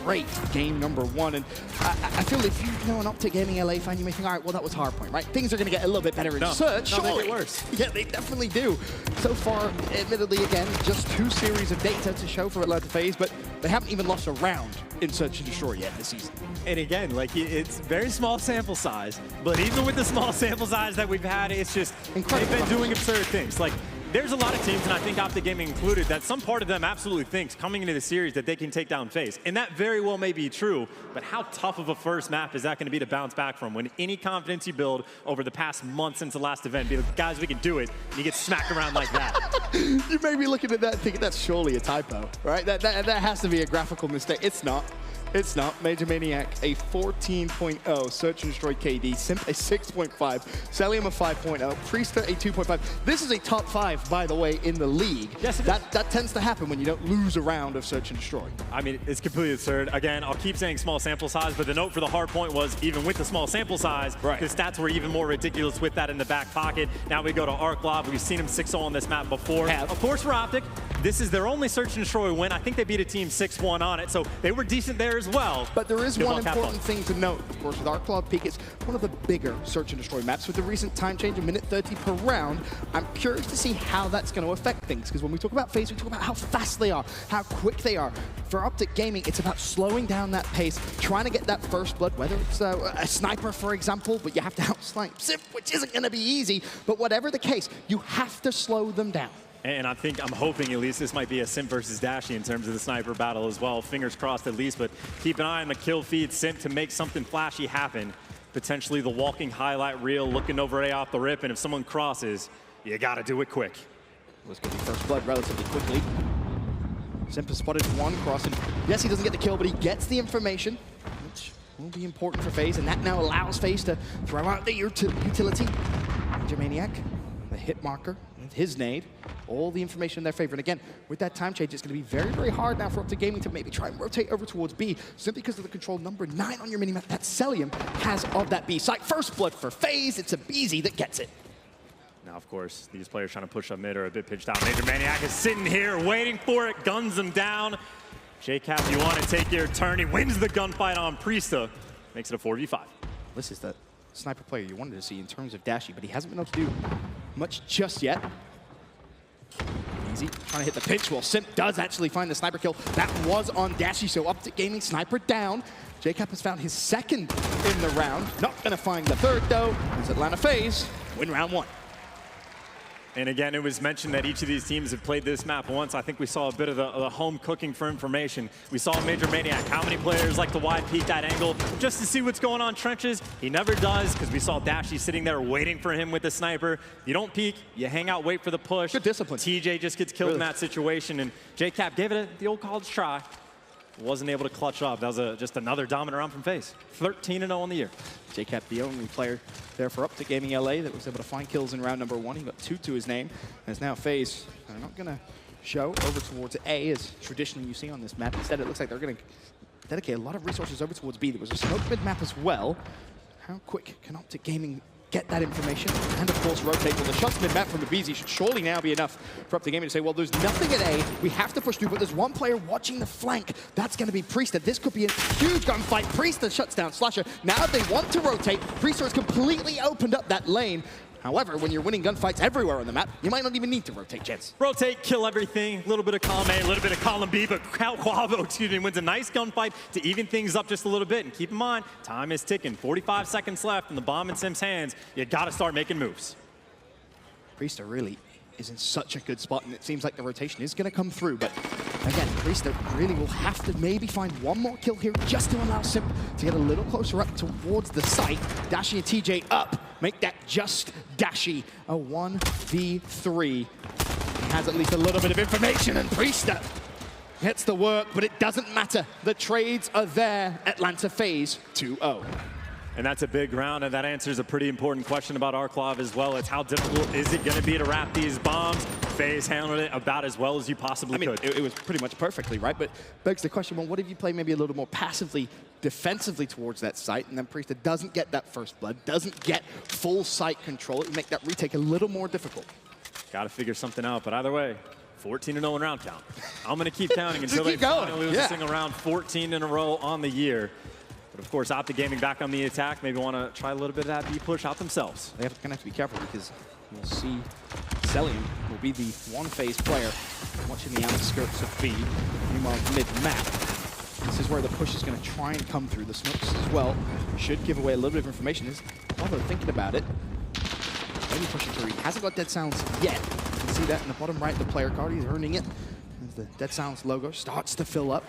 great game number 1, and I feel if you know an OpTic Gaming LA fan, you may think, all right, well, that was Hardpoint, right? Things are going to get a little bit better in search. No, they get worse. Yeah, they definitely do. So far, admittedly, again, just 2 series of data to show for Atlanta FaZe, but they haven't even lost a round in Search and Destroy yet this season. And again, like, it's very small sample size, but even with the small sample size that we've had, it's just, they've been doing absurd things. Like, there's a lot of teams, and I think OpTic Gaming included, that some part of them absolutely thinks coming into the series that they can take down FaZe. And that very well may be true, but how tough of a first map is that going to be to bounce back from when any confidence you build over the past month since the last event, be like, guys, we can do it, and you get smacked around like that. You may be looking at that thinking that's surely a typo, right? That has to be a graphical mistake. It's not. It's not. Major Maniac, a 14.0 Search and Destroy KD. Simp, a 6.5. Selim, a 5.0. Priesta, a 2.5. This is a top 5, by the way, in the league. Yes, that tends to happen when you don't lose a round of Search and Destroy. I mean, it's completely absurd. Again, I'll keep saying small sample size, but the note for the Hardpoint was even with the small sample size, the stats were even more ridiculous with that in the back pocket. Now we go to OGLA. We've seen him 6-0 on this map before. Of course, for OpTic, this is their only Search and Destroy win. I think they beat a team 6-1 on it, so they were decent there as well. But there is one important thing to note, of course, with OGLA Peak, it's one of the bigger Search and Destroy maps. With the recent time change of minute 30 per round, I'm curious to see how that's going to affect things, because when we talk about FaZe, we talk about how fast they are, how quick they are. For OpTic Gaming, it's about slowing down that pace, trying to get that first blood, whether it's a sniper, for example, but you have to out-snipe Simp, which isn't going to be easy. But whatever the case, you have to slow them down. And I'm hoping at least this might be a Simp versus Dashy in terms of the sniper battle as well. Fingers crossed at least, but keep an eye on the kill feed. Simp to make something flashy happen. Potentially the walking highlight reel, looking over A off the rip, and if someone crosses, you gotta do it quick. Let's get the first blood relatively quickly. Simp has spotted one crossing. Yes, he doesn't get the kill, but he gets the information, which will be important for FaZe, and that now allows FaZe to throw out the utility. Major Maniac, the hit marker, with his nade. All the information in their favor. And again, with that time change, it's going to be very, very hard now for OpTic Gaming to maybe try and rotate over towards B, simply because of the control number 9 on your minimap that Selim has of that B site. First blood for FaZe. It's Abizi that gets it. Now, of course, these players trying to push up mid are a bit pitched out. Major Maniac is sitting here waiting for it, guns him down. JCap, you want to take your turn. He wins the gunfight on Priesta. Makes it a 4v5. This is the sniper player you wanted to see in terms of Dashy, but he hasn't been able to do much just yet. Easy, trying to hit the pinch. Well, Simp does actually find the sniper kill. That was on Dashy, so OpTic Gaming sniper down. JCap has found his second in the round. Not going to find the third, though. It's Atlanta FaZe win round 1. And again, it was mentioned that each of these teams have played this map once. I think we saw a bit of the home cooking for information. We saw Major Maniac. How many players like to wide peek that angle just to see what's going on trenches? He never does, because we saw Dashy sitting there waiting for him with the sniper. You don't peek, you hang out, wait for the push. Good discipline. TJ just gets killed in that situation, and JCap gave it the old college try. Wasn't able to clutch up. That was just another dominant round from FaZe. 13-0 on the year. JCap, the only player there for OpTic Gaming LA that was able to find kills in round number 1. He got 2 to his name. And it's now FaZe. They're not going to show over towards A, as traditionally you see on this map. Instead, it looks like they're going to dedicate a lot of resources over towards B. There was a smoke mid map as well. How quick can OpTic Gaming get that information and, of course, rotate. Well, the shots mid-map from aBeZy should surely now be enough for OpTic Gaming to say, well, there's nothing at A. We have to push through, but there's one player watching the flank. That's going to be Priestahh. This could be a huge gunfight. Priestahh shuts down Slasher. Now they want to rotate. Priestahh has completely opened up that lane. However, when you're winning gunfights everywhere on the map, you might not even need to rotate, gents. Rotate, kill everything. A little bit of column A, a little bit of column B, but Quavo, wins a nice gunfight to even things up just a little bit. And keep in mind, time is ticking. 45 seconds left in the bomb in Simp's hands. You got to start making moves. Priestahh really is in such a good spot, and it seems like the rotation is going to come through. But again, Priestahh really will have to maybe find one more kill here just to allow Simp to get a little closer up towards the site. Dashy and TJ up. Make that just Dashy a 1v3. He has at least a little bit of information, and Priestahh gets the work, but it doesn't matter. The trades are there. Atlanta FaZe 2-0. And that's a big round, and that answers a pretty important question about Arclov as well. It's how difficult is it going to be to wrap these bombs? FaZe handled it about as well as you possibly could. It was pretty much perfectly, right? But begs the question, well, what if you play maybe a little more passively, defensively towards that site, and then Priestahh doesn't get that first blood, doesn't get full site control? It would make that retake a little more difficult. Got to figure something out, but either way, 14-0 in round count. I'm going to keep counting until they finally lose a single round, 14 in a row on the year. But of course, OpTic Gaming back on the attack. Maybe want to try a little bit of that B push out themselves. They're going to have to be careful because we'll see Celium will be the one FaZe player watching the outskirts of B. Meanwhile, mid-map, this is where the push is going to try and come through. The smokes as well should give away a little bit of information. Although thinking about it, maybe pushing through. He hasn't got Dead Sounds yet. You can see that in the bottom right of the player card. He's earning it as the Dead Sounds logo starts to fill up.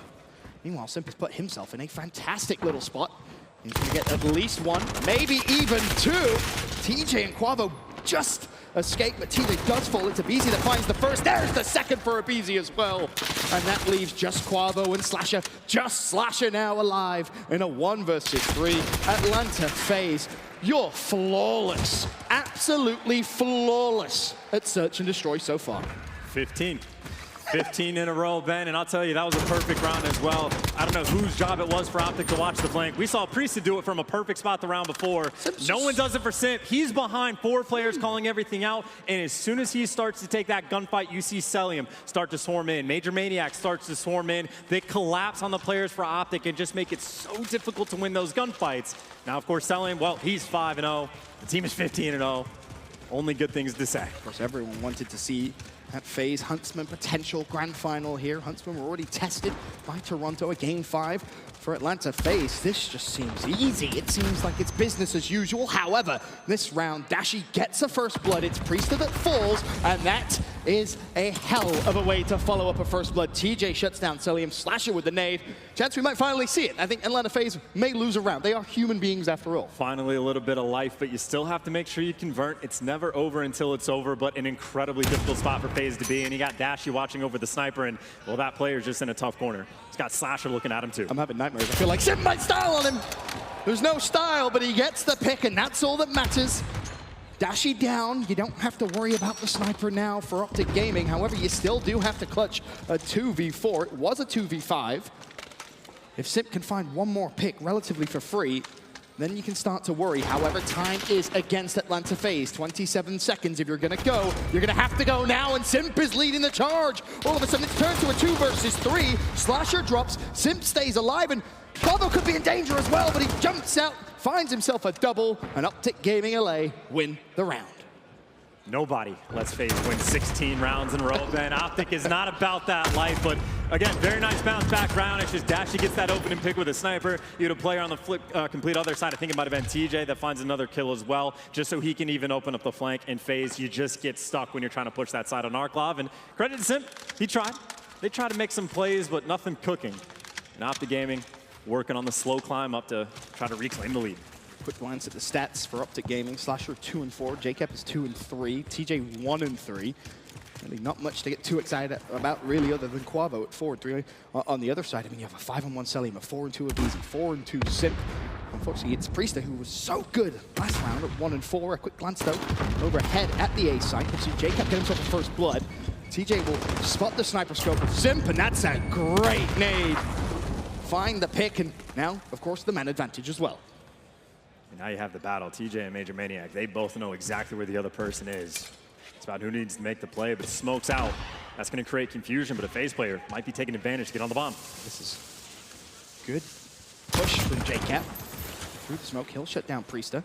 Meanwhile, Simp has put himself in a fantastic little spot. He's going to get at least one, maybe even two. TJ and Quavo just escape, but TJ does fall into aBeZy that finds the first. There's the second for aBeZy as well. And that leaves just Quavo and Slasher. Just Slasher now alive in a 1 versus 3. Atlanta FaZe, you're flawless. Absolutely flawless at Search and Destroy so far. 15 in a row, Ben, and I'll tell you, that was a perfect round as well. I don't know whose job it was for OpTic to watch the flank. We saw Priestahh do it from a perfect spot the round before. No one does it for Simp. He's behind 4 players calling everything out, and as soon as he starts to take that gunfight, you see Celium start to swarm in. Major Maniac starts to swarm in. They collapse on the players for OpTic and just make it so difficult to win those gunfights. Now, of course, Celium, well, he's 5-0. The team is 15-0. Only good things to say. Of course, everyone wanted to see that FaZe Huntsmen potential grand final here. Huntsmen were already tested by Toronto at Game 5. For Atlanta FaZe, this just seems easy. It seems like it's business as usual. However, this round, Dashy gets a first blood. It's Priestahh that falls, and that is a hell of a way to follow up a first blood. TJ shuts down Celium, Slasher with the nade. Chance we might finally see it. I think Atlanta FaZe may lose a round. They are human beings after all. Finally a little bit of life, but you still have to make sure you convert. It's never over until it's over, but an incredibly difficult spot for FaZe to be. And you got Dashy watching over the sniper, and well, that player's just in a tough corner. He's got Slasher looking at him too. I'm having nightmares. I feel like Simp might style on him. There's no style, but he gets the pick, and that's all that matters. Dashy down. You don't have to worry about the sniper now for OpTic Gaming. However, you still do have to clutch a 2v4. It was a 2v5. If Simp can find one more pick relatively for free, then you can start to worry. However, time is against Atlanta FaZe. 27 seconds. If you're going to go, you're going to have to go now, and Simp is leading the charge. All of a sudden, it's turned to a 2 versus 3. Slasher drops. Simp stays alive, and Quavo could be in danger as well, but he jumps out, finds himself a double, and OpTic Gaming LA win the round. Nobody lets FaZe win 16 rounds in a row, Ben. OpTic is not about that life, but again, very nice bounce back round. It's just Dashy gets that opening pick with a sniper. You had a player on the flip, complete other side. I think it might have been TJ that finds another kill as well, just so he can even open up the flank. And FaZe, you just get stuck when you're trying to push that side on Arclov. And credit to Simp, he tried. They tried to make some plays, but nothing cooking. And OpTic Gaming working on the slow climb up to try to reclaim the lead. Quick glance at the stats for OpTic Gaming. Slasher 2-4, JCap is 2-3, TJ 1-3. Really not much to get too excited about, really, other than Quavo at 4-3. On the other side, I mean, you have a 5-1 Celium, a 4-2 aBeZy, 4-2 Simp. Unfortunately, it's Priestahh who was so good last round at 1-4. A quick glance, though, overhead at the A site. You see JCap get himself a first blood. TJ will spot the sniper scope of Simp, and that's a great nade. Find the pick, and now, of course, the man advantage as well. And now you have the battle. TJ and Major Maniac, they both know exactly where the other person is. It's about who needs to make the play, but smoke's out. That's going to create confusion, but a FaZe player might be taking advantage to get on the bomb. This is good push from JCap. Through the smoke, he'll shut down Priester.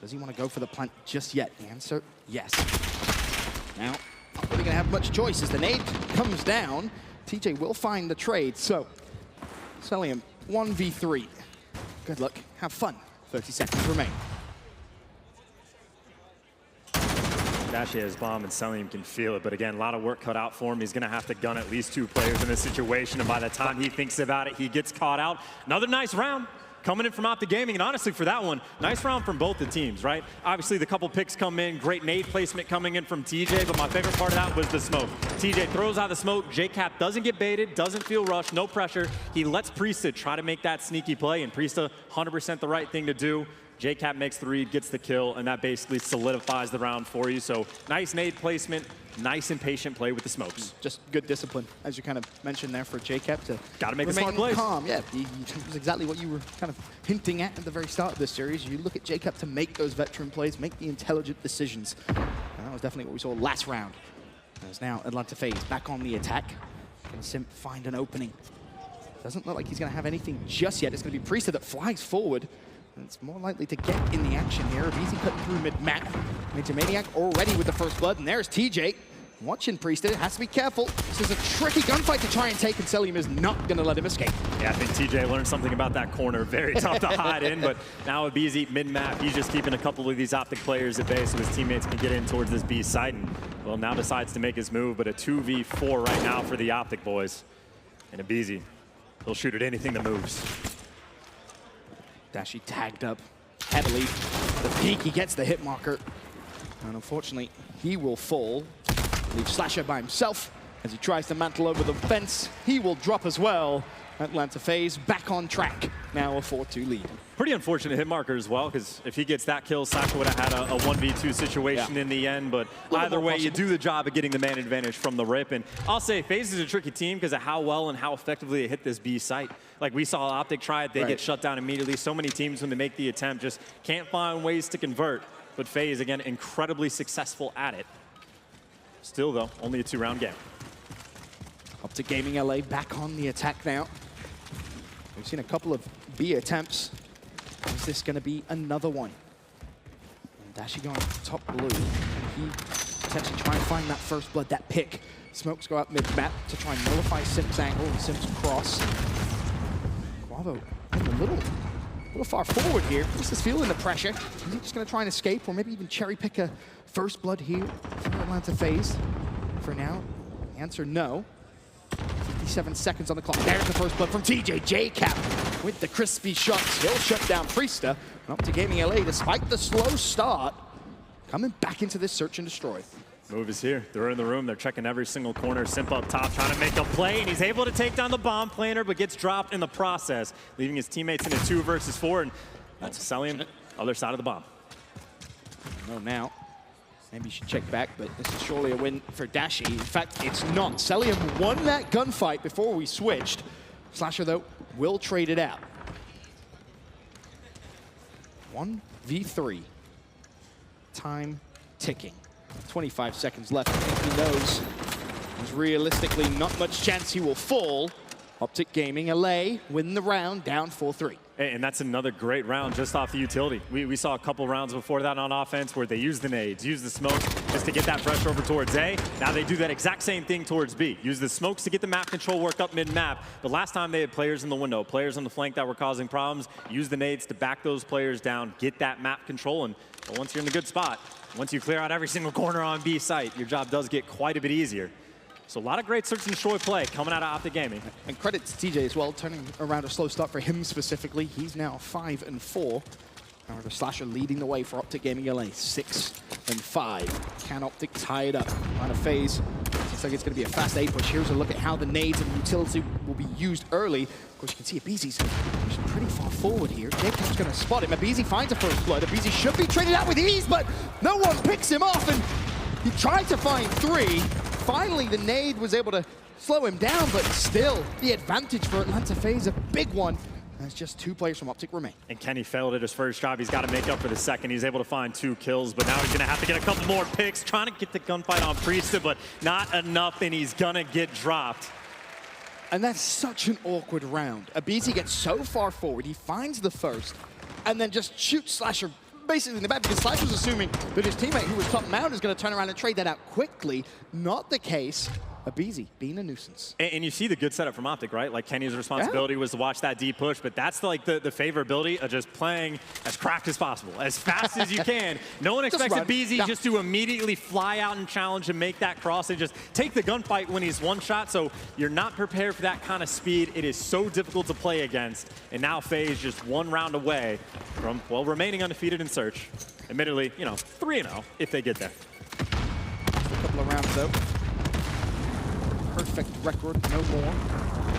Does he want to go for the plant just yet? The answer, yes. Now, not really going to have much choice as the nade comes down. TJ will find the trade, so Celium 1v3. Good luck, have fun. 30 seconds remain. Dashi has bomb and Celium can feel it, but again, a lot of work cut out for him. He's gonna have to gun at least 2 players in this situation, and by the time he thinks about it, he gets caught out. Another nice round coming in from OpTic Gaming, and honestly for that one, nice round from both the teams, right? Obviously the couple picks come in, great nade placement coming in from TJ, but my favorite part of that was the smoke. TJ throws out the smoke, JCap doesn't get baited, doesn't feel rushed, no pressure. He lets Priesta try to make that sneaky play, and Priesta 100% the right thing to do. JCap makes the read, gets the kill, and that basically solidifies the round for you. So nice nade placement, nice and patient play with the smokes. Just good discipline, as you kind of mentioned there for JCap to gotta make the smart plays. Calm. Yeah, it was exactly what you were kind of hinting at the very start of this series. You look at JCap to make those veteran plays, make the intelligent decisions. And that was definitely what we saw last round. As now Atlanta FaZe back on the attack. Can Simp find an opening? Doesn't look like he's going to have anything just yet. It's going to be Priester that flies forward. And it's more likely to get in the action here. Easy cutting through mid-map. Major Maniac already with the first blood, and there's TJ. Watching Priester, has to be careful. This is a tricky gunfight to try and take, and Celium is not going to let him escape. Yeah, I think TJ learned something about that corner. Very tough to hide in, but now with BZ mid-map, he's just keeping a couple of these OpTic players at bay so his teammates can get in towards this B site. And, well, now decides to make his move, but a 2v4 right now for the OpTic boys. And a BZ, he'll shoot at anything that moves. Dashi tagged up heavily. The peak, he gets the hit marker. And unfortunately, he will fall. Leaves Slasher by himself as he tries to mantle over the fence. He will drop as well. Atlanta FaZe back on track. Now a 4-2 lead. Pretty unfortunate hit marker as well, because if he gets that kill, Slasher would have had a 1v2 situation in the end. But either way, you do the job of getting the man advantage from the rip. And I'll say FaZe is a tricky team because of how well and how effectively they hit this B site. Like we saw OpTic try it, they get shut down immediately. So many teams, when they make the attempt, just can't find ways to convert. But FaZe, again, incredibly successful at it. Still, though, only a 2-round game. OpTic Gaming LA back on the attack now. We've seen a couple of B attempts. Is this going to be another one? And Dashi going top blue. He potentially try and find that first blood, that pick. Smokes go out mid-map to try and nullify Simp's angle and Simp's cross. Guavo a little far forward here. This is feeling the pressure. Is he just going to try and escape, or maybe even cherry pick a first blood here for Atlanta FaZe? For now, the answer no. 57 seconds on the clock. There's the first blood from TJ. JCap with the crispy shots. He'll shut down Priester. And OpTic Gaming LA, despite the slow start, coming back into this search and destroy. Move is here. They're in the room. They're checking every single corner. Simp up top trying to make a play, and he's able to take down the bomb planter, but gets dropped in the process, leaving his teammates in a 2 versus 4. And that's Celium, other side of the bomb. No, now. Maybe you should check back, but this is surely a win for Dashi. In fact, it's not. Celium won that gunfight before we switched. Slasher, though, will trade it out. 1v3. Time ticking. 25 seconds left. I think he knows there's realistically not much chance he will fall. OpTic Gaming LA win the round, down 4-3. And that's another great round just off the utility. We saw a couple rounds before that on offense where they used the nades, used the smoke just to get that pressure over towards A. Now they do that exact same thing towards B. Use the smokes to get the map control work up mid-map. The last time they had players in the window, players on the flank that were causing problems, use the nades to back those players down, get that map control, and once you're in a good spot, once you clear out every single corner on B site, your job does get quite a bit easier. So a lot of great search and destroy play coming out of OpTic Gaming. And credit to TJ as well, turning around a slow start for him specifically. He's now 5-4. However, Slasher leading the way for OpTic Gaming LA, 6-5. Can OpTic tie it up? Atlanta FaZe, looks like it's going to be a fast A push. Here's a look at how the nades and utility will be used early. Of course, you can see Abizi's pretty far forward here. JCap's going to spot him. Abizi finds a first blood. Abizi should be traded out with ease, but no one picks him off, and he tried to find 3. Finally, the nade was able to slow him down, but still, the advantage for Atlanta FaZe, a big one. as just 2 players from OpTic remain. And Kenny failed at his first job. He's got to make up for the second. He's able to find 2 kills, but now he's going to have to get a couple more picks, trying to get the gunfight on Priesta, but not enough, and he's going to get dropped. And that's such an awkward round. aBeZy gets so far forward, he finds the first, and then just shoots Slasher basically in the back, because Slasher's assuming that his teammate who was top mount is going to turn around and trade that out quickly. Not the case. aBeZy being a nuisance. And you see the good setup from OpTic, right? Like Kenny's responsibility was to watch that deep push, but that's like the favorability of just playing as cracked as possible, as fast as you can. No one expects aBeZy just to immediately fly out and challenge and make that cross and just take the gunfight when he's one shot, so you're not prepared for that kind of speed. It is so difficult to play against, and now FaZe just 1 round away from, well, remaining undefeated in search. Admittedly, you know, 3-0 if they get there. Just a couple of rounds though. Perfect record, no more.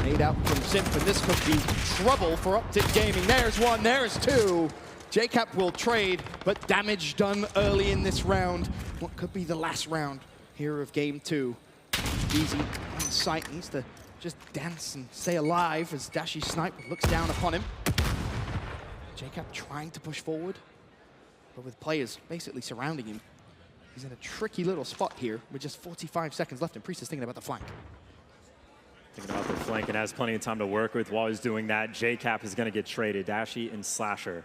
Made out from Simp, and this could be trouble for OpTic Gaming. There's 1, there's 2. JCap will trade, but damage done early in this round. What could be the last round here of game 2. aBeZy on sight, needs to just dance and stay alive as Dashy Snipe looks down upon him. JCap trying to push forward, but with players basically surrounding him. He's in a tricky little spot here with just 45 seconds left, and Priest is thinking about the flank. Thinking about the flank and has plenty of time to work with. While he's doing that, JCap is going to get traded. Dashy and Slasher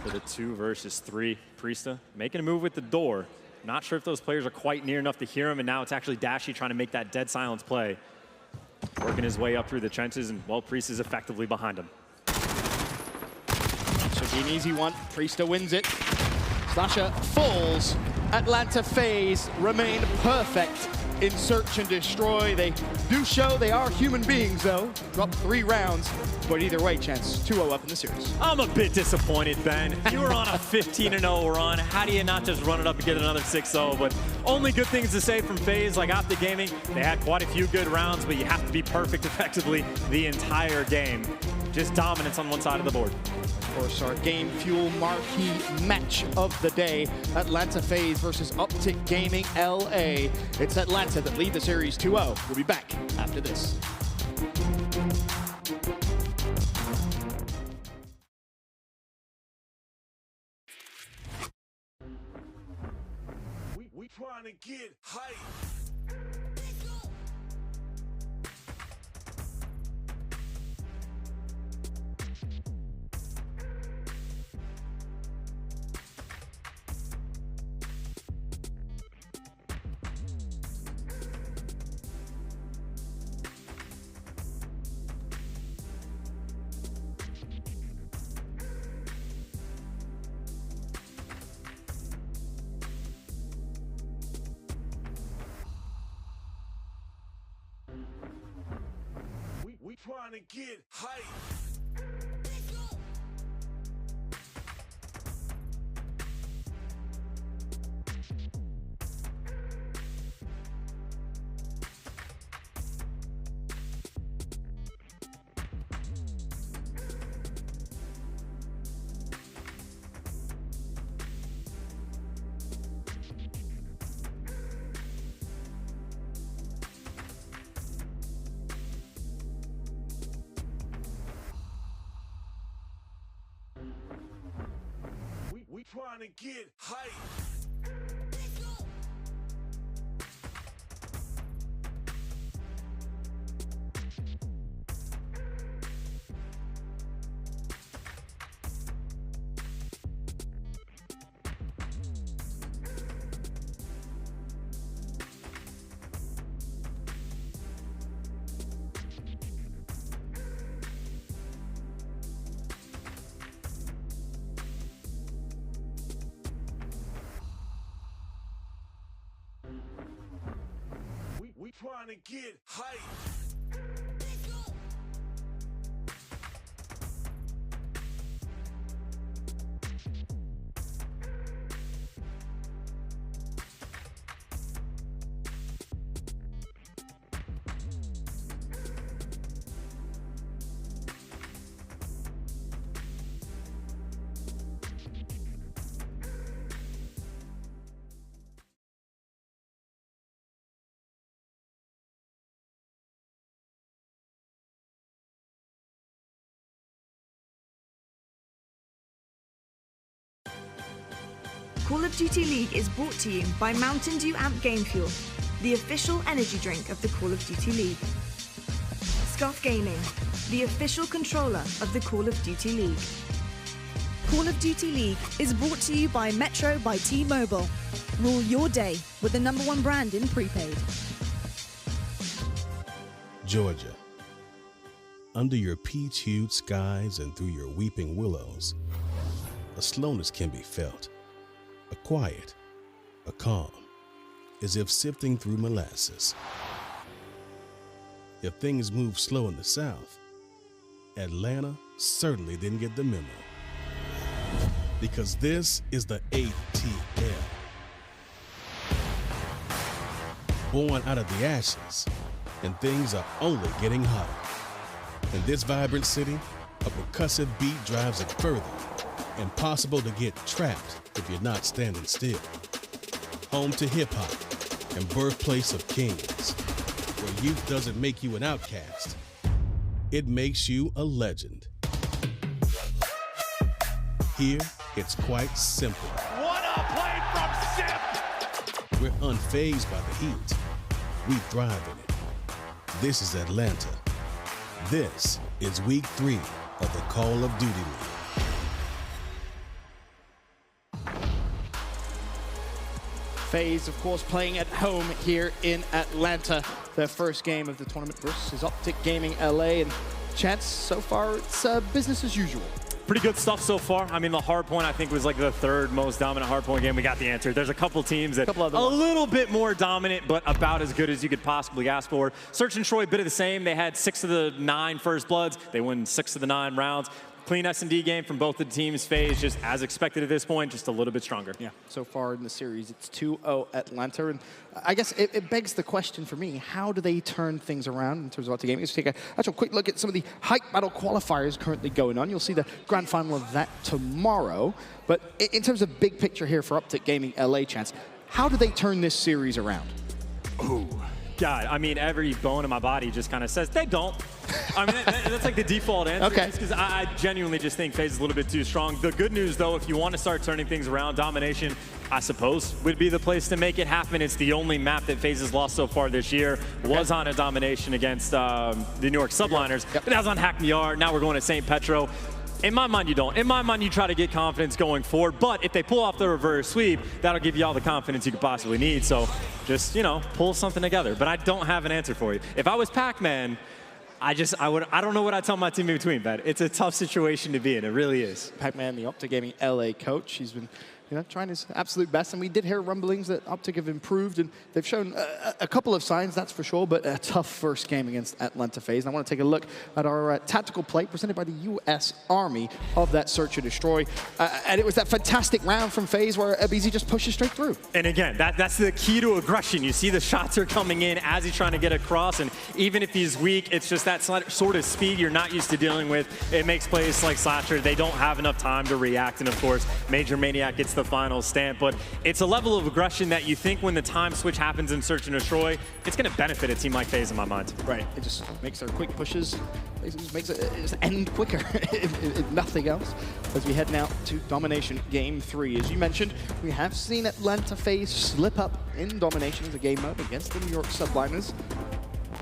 for the 2 versus 3. Priesta making a move with the door. Not sure if those players are quite near enough to hear him, and now it's actually Dashy trying to make that dead silence play. Working his way up through the trenches, and, well, Priest is effectively behind him. Should be an easy one. Priesta wins it. Slasher falls. Atlanta FaZe remain perfect in search and destroy. They do show they are human beings, though. Drop 3 rounds, but either way, chance 2-0 up in the series. I'm a bit disappointed, Ben. You were on a 15-0 run. How do you not just run it up and get another 6-0? But only good things to say from FaZe, like OpTic Gaming. They had quite a few good rounds, but you have to be perfect effectively the entire game. Just dominance on one side of the board. Of course, our Game Fuel marquee match of the day, Atlanta FaZe versus OpTic Gaming LA. It's Atlanta that lead the series 2-0. We'll be back after this. We trying to get hype. We trying to get hype. We trying to get hype. We trying to get hype. Call of Duty League is brought to you by Mountain Dew Amp Game Fuel, the official energy drink of the Call of Duty League. Scuff Gaming, the official controller of the Call of Duty League. Call of Duty League is brought to you by Metro by T-Mobile. Rule your day with the #1 brand in prepaid. Georgia. Under your peach-hued skies and through your weeping willows, a slowness can be felt, a quiet, a calm, as if sifting through molasses. If things move slow in the South, Atlanta certainly didn't get the memo. Because this is the ATL. Born out of the ashes, and things are only getting hotter. In this vibrant city, a percussive beat drives it further. Impossible to get trapped if you're not standing still. Home to hip-hop and birthplace of kings, where youth doesn't make you an outcast, it makes you a legend. Here, it's quite simple. What a play from Simp! We're unfazed by the heat. We thrive in it. This is Atlanta. This is week 3 of the Call of Duty League. FaZe, of course, playing at home here in Atlanta. Their first game of the tournament versus OpTic Gaming LA. And Chance, so far, it's business as usual. Pretty good stuff so far. I mean, the Hardpoint, I think, was like the 3rd most dominant Hardpoint game. We got the answer. There's a couple teams that a little bit more dominant, but about as good as you could possibly ask for. Search and Troy, bit of the same. They had 6 of the 9 First Bloods. They won 6 of the 9 rounds. Clean S&D game from both the teams. FaZe, just as expected at this point, just a little bit stronger. Yeah, so far in the series, it's 2-0 Atlanta. And I guess it begs the question for me, how do they turn things around in terms of OpTic Gaming? Let's take a actual quick look at some of the Hype Battle qualifiers currently going on. You'll see the grand final of that tomorrow. But in terms of big picture here for OpTic Gaming LA, Chance, how do they turn this series around? Ooh. God, I mean, every bone in my body just kind of says, they don't. I mean, that's like the default answer. Okay. Because I genuinely just think FaZe is a little bit too strong. The good news, though, if you want to start turning things around, Domination, I suppose, would be the place to make it happen. It's the only map that FaZe has lost so far this year. Was on a Domination against the New York Subliners. But that was on Hackney Yard. Now we're going to St. Petro. In my mind, you don't. In my mind, you try to get confidence going forward. But if they pull off the reverse sweep, that'll give you all the confidence you could possibly need. So just, you know, pull something together. But I don't have an answer for you. If I was Pac-Man, I don't know what I'd tell my team in between, but it's a tough situation to be in. It really is. Pac-Man, the OpTic Gaming LA coach, he's been trying his absolute best, and we did hear rumblings that OpTic have improved, and they've shown a couple of signs, that's for sure, but a tough first game against Atlanta FaZe. And I want to take a look at our tactical plate presented by the U.S. Army of that Search and Destroy, and it was that fantastic round from FaZe where aBeZy just pushes straight through. And again, that's the key to aggression. You see the shots are coming in as he's trying to get across, and even if he's weak, it's just that sort of speed you're not used to dealing with. It makes plays like Slasher. They don't have enough time to react, and of course, Major Maniac gets the final stamp. But it's a level of aggression that you think when the time switch happens in Search and Destroy, it's going to benefit a team like FaZe in my mind. Right. It just makes their quick pushes, it just makes it just end quicker, if nothing else. As we head now to Domination Game 3. As you mentioned, we have seen Atlanta FaZe slip up in Domination as a game mode against the New York Subliners.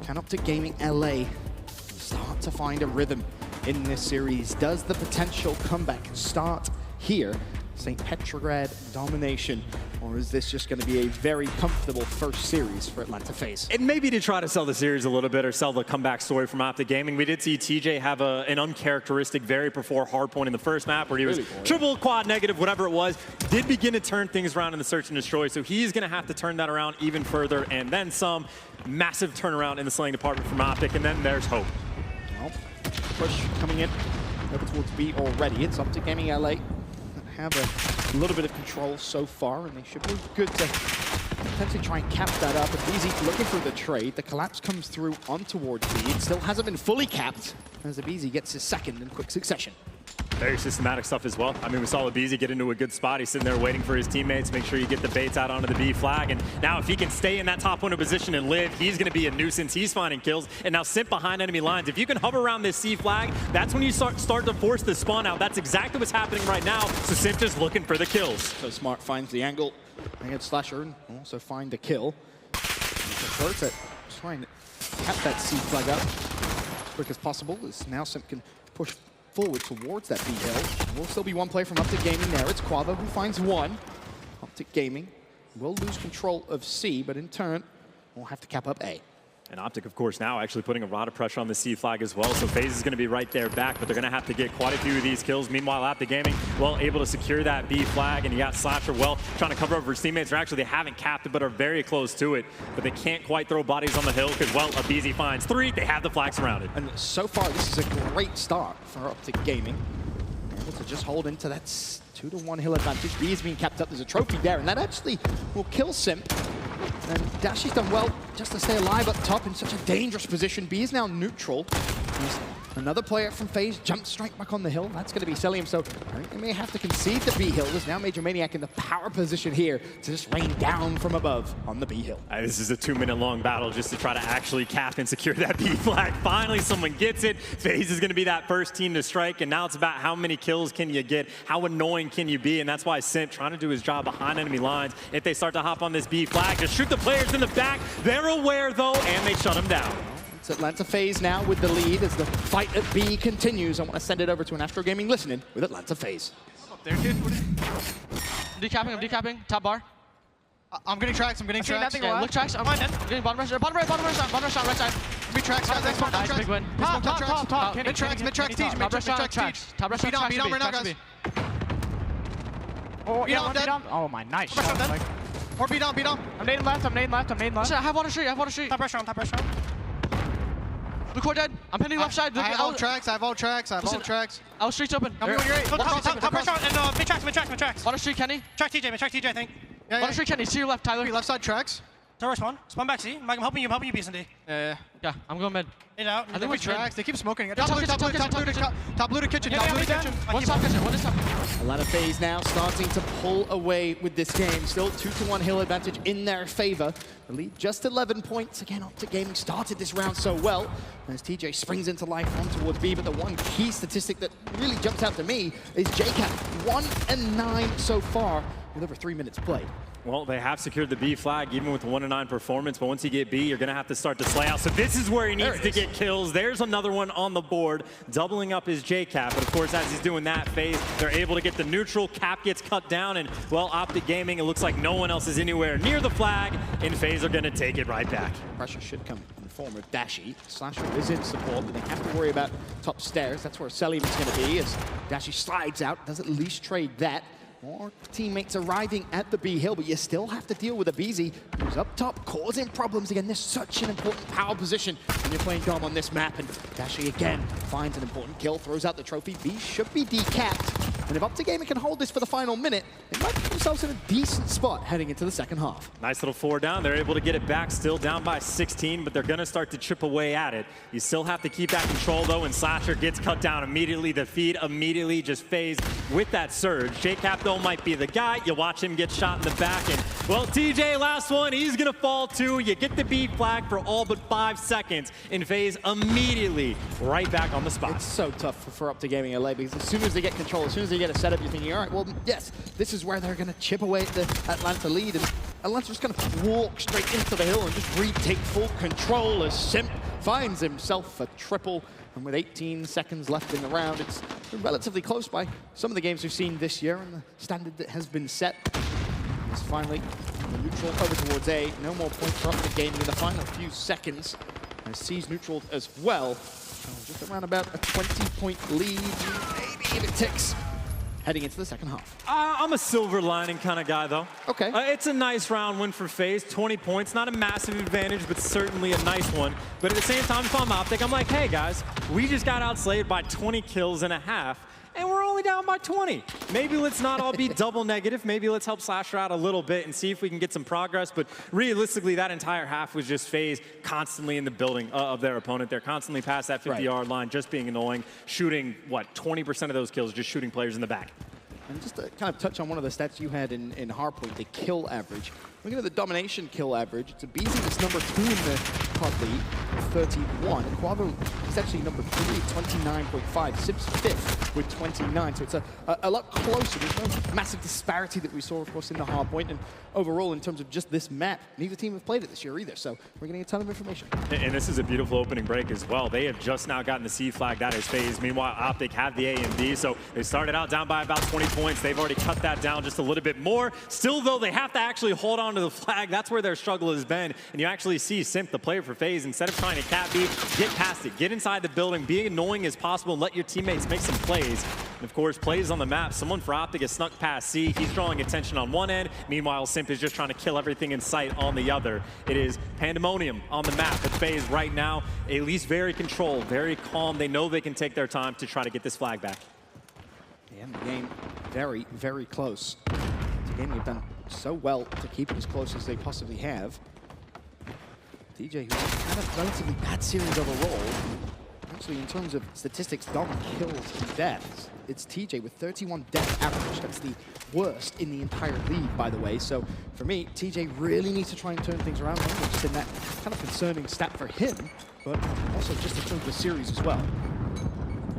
Can OpTic Gaming LA start to find a rhythm in this series? Does the potential comeback start here? St. Petrograd Domination, or is this just going to be a very comfortable first series for Atlanta FaZe? And maybe to try to sell the series a little bit or sell the comeback story from OpTic Gaming. We did see TJ have an uncharacteristic, very poor Hardpoint in the first map where he was triple, quad, negative, whatever it was. Did begin to turn things around in the Search and Destroy, so he's going to have to turn that around even further, and then some. Massive turnaround in the slaying department from OpTic, and then there's hope. Well, push coming in over towards B already. It's OpTic Gaming LA. Have a little bit of control so far, and they should be good to potentially try and cap that up. aBeZy looking for the trade. The collapse comes through on towards B. It still hasn't been fully capped as aBeZy gets his second in quick succession. Very systematic stuff as well. I mean, we saw Labizi get into a good spot. He's sitting there waiting for his teammates, make sure you get the baits out onto the B flag. And now if he can stay in that top window position and live, he's going to be a nuisance. He's finding kills. And now Simp behind enemy lines. If you can hover around this C flag, that's when you start to force the spawn out. That's exactly what's happening right now. So Simp just looking for the kills. So Smart finds the angle. I get Slasher and also find the kill. Just trying to cap that C flag up as quick as possible. As now Simp can push forward towards that B hill. Will still be one player from OpTic Gaming there. It's Quavo who finds one. OpTic Gaming will lose control of C, but in turn, we'll have to cap up A. And OpTic, of course, now actually putting a lot of pressure on the C flag as well. So FaZe is going to be right there back, but they're going to have to get quite a few of these kills. Meanwhile, OpTic Gaming, well, able to secure that B flag. And you got Slasher, well, trying to cover over his teammates. Or actually, they haven't capped it, but are very close to it. But they can't quite throw bodies on the hill because, well, Abizi finds 3. They have the flag surrounded. And so far, this is a great start for OpTic Gaming. Able to just hold into that 2-to-1 hill advantage. B is being kept up. There's a trophy there, and that actually will kill Simp. And Dashy's done well just to stay alive up top in such a dangerous position. B is now neutral. There's another player from FaZe jump straight back on the hill. That's going to be Celium, so I think they may have to concede the B hill. There's now Major Maniac in the power position here to just rain down from above on the B hill. This is a 2-minute long battle just to try to actually cap and secure that B flag. Finally, someone gets it. FaZe is going to be that first team to strike, and now it's about how many kills can you get, how annoying can you be, and that's why Simp trying to do his job behind enemy lines. If they start to hop on this B flag, just shoot the players in the back. They're aware, though, and they shut them down. It's Atlanta FaZe now with the lead as the fight at B continues. I want to send it over to an Astro Gaming listening with Atlanta FaZe. There, dude. I'm decapping, top bar. I'm getting tracks, Yeah, look tracks. I'm getting bottom rush shot, right side. Mid tracks, guys, next one, Nice, big win. Top. Mid tracks, Teej, mid tracks, Top rush Teej. Beat down right now, guys. Oh, yeah, one dead. Oh my, nice Top shot. rush dead. Or beat down. I'm nading left. I have water street. Top rush round. Look core dead. I'm pinning left side. I have all tracks. Our street's open. Tell me when you're ready. Top rush round and mid tracks. Water street, Kenny. Track TJ, I think. Yeah. Water street, Kenny. See your left, Tyler. Left side tracks. Top rush one. Spawn back, see? Mike, I'm helping you, B&D. Yeah, I'm going mid. In out. I think we tracks. They keep smoking it. Top Top blue to kitchen. One top kitchen. Atlanta FaZe now starting to pull away with this game. Still 2-to-1 hill advantage in their favor. The lead just 11 points. Again, OpTic Gaming started this round so well. As TJ springs into life on towards B, but the one key statistic that really jumps out to me is JCap. 1-9 so far with over 3 minutes played. Well, they have secured the B flag, even with the 1-9 performance, but once you get B, you're going to have to start to slay out. So this is where he needs to get kills. There's another one on the board, doubling up his J-Cap. But of course, as he's doing that, FaZe, they're able to get the neutral. Cap gets cut down, and, well, OpTic Gaming, it looks like no one else is anywhere near the flag, and FaZe are going to take it right back. Pressure should come in the form of Dashy. Slasher is in support, but they have to worry about top stairs. That's where Celium is going to be, as Dashy slides out, does at least trade that. More teammates arriving at the B hill, but you still have to deal with Abizi, who's up top, causing problems. Again, there's such an important power position when you're playing Dom on this map, and Dashy again finds an important kill, throws out the trophy. B should be decapped, and if OpTic Gaming can hold this for the final minute, they might put themselves in a decent spot heading into the second half. Nice little 4 down. They're able to get it back, still down by 16, but they're going to start to chip away at it. You still have to keep that control, though, and Slasher gets cut down immediately. The feed immediately just phased with that surge. J-Cap, though, might be the guy. You watch him get shot in the back, and, well, TJ, last one, he's going to fall, too. You get the B flag for all but 5 seconds, and FaZe immediately right back on the spot. It's so tough for OpTic Gaming LA, because as soon as they get control, as soon as they get a setup, you're thinking, all right, well, yes, this is where they're going to chip away at the Atlanta lead, and Atlanta's just going to walk straight into the hill and just retake full control as Simp finds himself a triple. And with 18 seconds left in the round, it's relatively close by some of the games we've seen this year and the standard that has been set. It's finally the neutral over towards A. No more points for OpTic Gaming in the final few seconds. As C's neutral as well. So just around about a 20-point lead, maybe if it ticks. Heading into the second half. I'm a silver lining kind of guy, though. Okay. It's a nice round win for FaZe. 20 points, not a massive advantage, but certainly a nice one. But at the same time, if I'm OpTic, I'm like, hey, guys, we just got outslayed by 20 kills and a half. and we're only down by 20. Maybe let's not all be double negative. Maybe let's help Slasher out a little bit and see if we can get some progress. But realistically, that entire half was just FaZe constantly in the building of their opponent. They're constantly past that 50-yard line, just being annoying, shooting, what, 20% of those kills, just shooting players in the back. And just to kind of touch on one of the stats you had in Hardpoint, the kill average. Looking at the Domination kill average, it's a BZ that's number 2 in the COD League, 31. Quavo is actually number 3, 29.5. Simp's 5th with 29. So it's a lot closer. There's no massive disparity that we saw, of course, in the Hardpoint. And overall, in terms of just this map, neither team have played it this year either. So we're getting a ton of information. And this is a beautiful opening break as well. They have just now gotten the C flag. That is FaZe. Meanwhile, OpTic have the A and B. So they started out down by about 20 points. They've already cut that down just a little bit more. Still, though, they have to actually hold on to the flag. That's where their struggle has been. And you actually see Simp, the player for FaZe, instead of trying to cat B, get past it, get inside the building, be annoying as possible, and let your teammates make some plays. And of course, plays on the map. Someone for OpTic has snuck past C. He's drawing attention on one end. Meanwhile, Simp is just trying to kill everything in sight on the other. It is pandemonium on the map. But FaZe right now, at least very controlled, very calm. They know they can take their time to try to get this flag back. And the game very, very close. The game have done so well to keep it as close as they possibly have. TJ, who's had a relatively bad series overall. Actually, in terms of statistics, Dom kills and deaths, it's TJ with 31 death average. That's the worst in the entire league, by the way. So for me, TJ really needs to try and turn things around. Not just in that kind of concerning stat for him, but also just in terms of the series as well.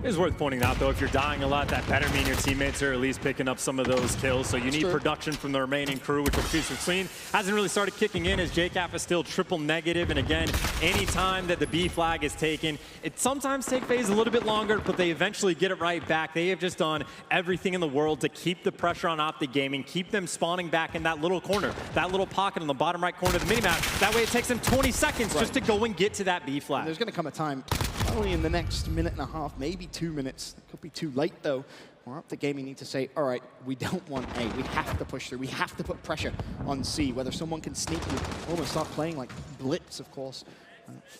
It is worth pointing out, though, if you're dying a lot, that better mean your teammates are at least picking up some of those kills. So you need production from the remaining crew, which we've seen hasn't really started kicking in as JCap is still triple negative. And again, any time that the B flag is taken, it sometimes takes FaZe a little bit longer, but they eventually get it right back. They have just done everything in the world to keep the pressure on OpTic Gaming, keep them spawning back in that little corner, that little pocket in the bottom right corner of the minimap. That way it takes them 20 seconds just to go and get to that B flag. And there's going to come a time, not only in the next minute and a half, maybe 2 minutes. It could be too late, though. We're OpTic Gaming need to say, all right, we don't want A. We have to push through. We have to put pressure on C. Whether someone can sneak, we almost start playing like Blitz, of course.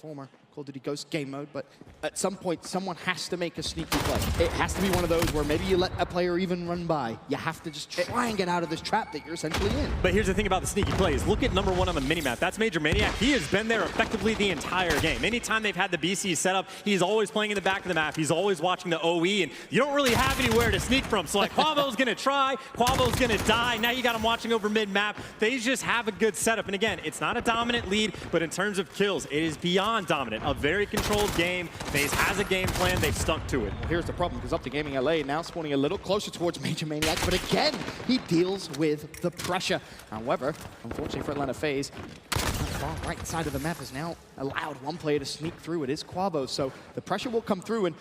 Former Call of Duty Ghost game mode, but at some point, someone has to make a sneaky play. It has to be one of those where maybe you let a player even run by. You have to just try and get out of this trap that you're essentially in. But here's the thing about the sneaky plays. Look at number 1 on the minimap. That's Major Maniac. He has been there effectively the entire game. Anytime they've had the BC set up, he's always playing in the back of the map. He's always watching the OE, and you don't really have anywhere to sneak from. So like Quavo's going to try, Quavo's going to die. Now you got him watching over mid-map. They just have a good setup. And again, it's not a dominant lead, but in terms of kills, it is beyond dominant. A very controlled game. FaZe has a game plan. They've stuck to it. Well, here's the problem, because OpTic Gaming LA now spawning a little closer towards Major Maniac, but again, he deals with the pressure. However, unfortunately for Atlanta FaZe, that far right side of the map has now allowed one player to sneak through. It is Quavo, so the pressure will come through, and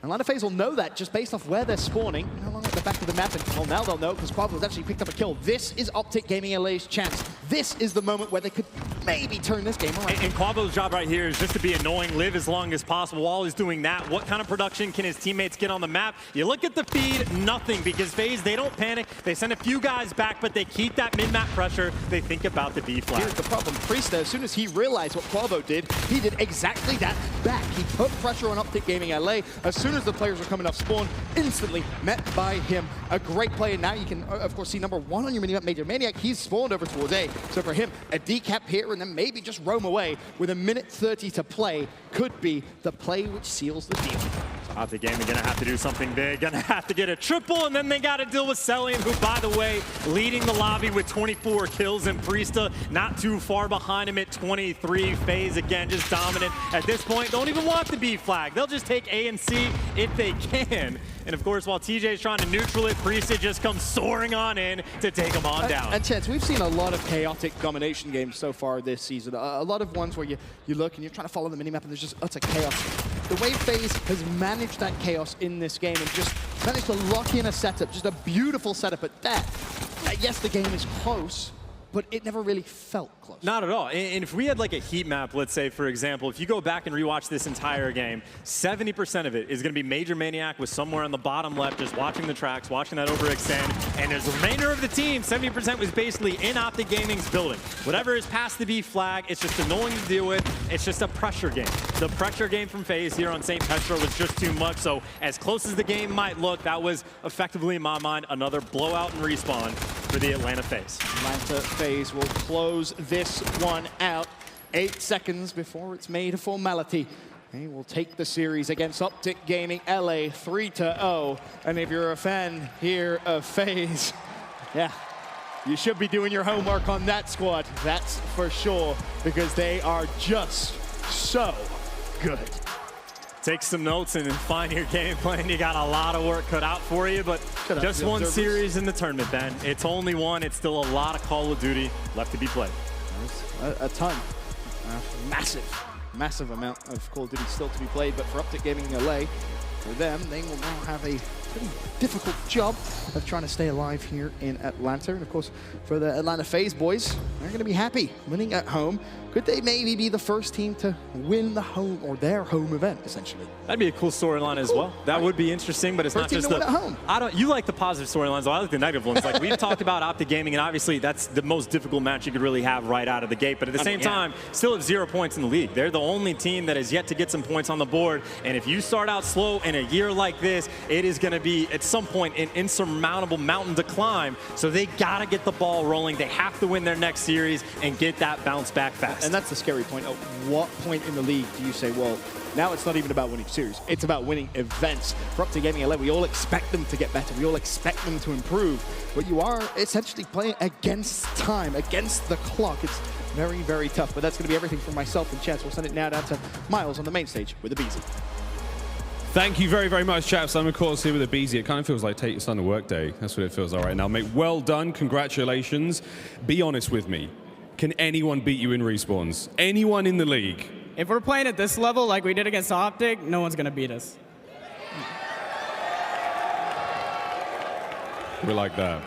Atlanta FaZe will know that just based off where they're spawning. No longer at the back of the map, and well, now they'll know because Quavo's actually picked up a kill. This is OpTic Gaming LA's chance. This is the moment where they could maybe turn this game around. And Quavo's job right here is just to be annoying, live as long as possible. While he's doing that, what kind of production can his teammates get on the map? You look at the feed, nothing, because FaZe, they don't panic. They send a few guys back, but they keep that mid-map pressure. They think about the B flag. Here's the problem. Priesta, as soon as he realized what Quavo did, he did exactly that back. He put pressure on OpTic Gaming LA. As soon as the players were coming off spawn, instantly met by him. A great play, and now you can, of course, see number 1 on your minimap, Major Maniac. He's spawned over towards A. So for him, a decap here, and then maybe just roam away with a minute 30 to play could be the play which seals the deal. OpTic Gaming gonna have to do something big, gonna have to get a triple, and then they gotta deal with Celium, who, by the way, leading the lobby with 24 kills, and Priesta not too far behind him at 23. FaZe, again, just dominant. At this point, don't even want the B flag. They'll just take A and C if they can. And of course, while TJ's trying to neutral it, Priesta just comes soaring on in to take him on down. And Chance, we've seen a lot of chaotic domination games so far this season. A lot of ones where you look and you're trying to follow the minimap and there's just utter chaos. The way FaZe has managed that chaos in this game and just managed to lock in a setup, just a beautiful setup at that. Yes, the game is close, but it never really felt close. Not at all. And if we had like a heat map, let's say, for example, if you go back and rewatch this entire game, 70% of it is going to be Major Maniac with somewhere on the bottom left just watching the tracks, watching that overextend. And as the remainder of the team, 70% was basically in OpTic Gaming's building. Whatever is past the B flag, it's just annoying to deal with. It's just a pressure game. the pressure game from FaZe here on St. Petra was just too much. So as close as the game might look, that was effectively, in my mind, another blowout and respawn for the Atlanta FaZe. Atlanta FaZe will close this one out. 8 seconds before it's made a formality. They will take the series against OpTic Gaming LA 3-0. And if you're a fan here of FaZe, yeah, you should be doing your homework on that squad. That's for sure, because they are just so good. Take some notes and find your game plan. You got a lot of work cut out for you, but just one series in the tournament, Ben. It's only one. It's still a lot of Call of Duty left to be played. A ton. Massive amount of Call of Duty still to be played, but for OpTic Gaming LA, for them, they will now have a pretty difficult job of trying to stay alive here in Atlanta. And of course, for the Atlanta FaZe boys, they're going to be happy winning at home. Could they maybe be the first team to win the home or their home event, essentially? That'd be a cool storyline as well. That would be interesting, but it's First not just team to win at home. You like the positive storylines, though. I like the negative ones. Like we've talked about OpTic Gaming, and obviously that's the most difficult match you could really have right out of the gate. But at the same time, still have 0 points in the league. They're the only team that has yet to get some points on the board. And if you start out slow in a year like this, it is going to be at some point an insurmountable mountain to climb. So they got to get the ball rolling. They have to win their next series and get that bounce back fast. And that's the scary point. At what point in the league do you say, well, now it's not even about winning series, it's about winning events? For OpTic Gaming LA, we all expect them to get better, we all expect them to improve, but you are essentially playing against time, against the clock. It's very, very tough, but that's going to be everything from myself and Chance. We'll send it now down to Miles on the main stage with the BZ. Thank you very, very much, chaps. I'm, of course, here with a BZ. It kind of feels like take your son to work day. That's what it feels like right now. Mate, well done. Congratulations. Be honest with me. Can anyone beat you in respawns? Anyone in the league? If we're playing at this level like we did against OpTic, no one's going to beat us. We like that.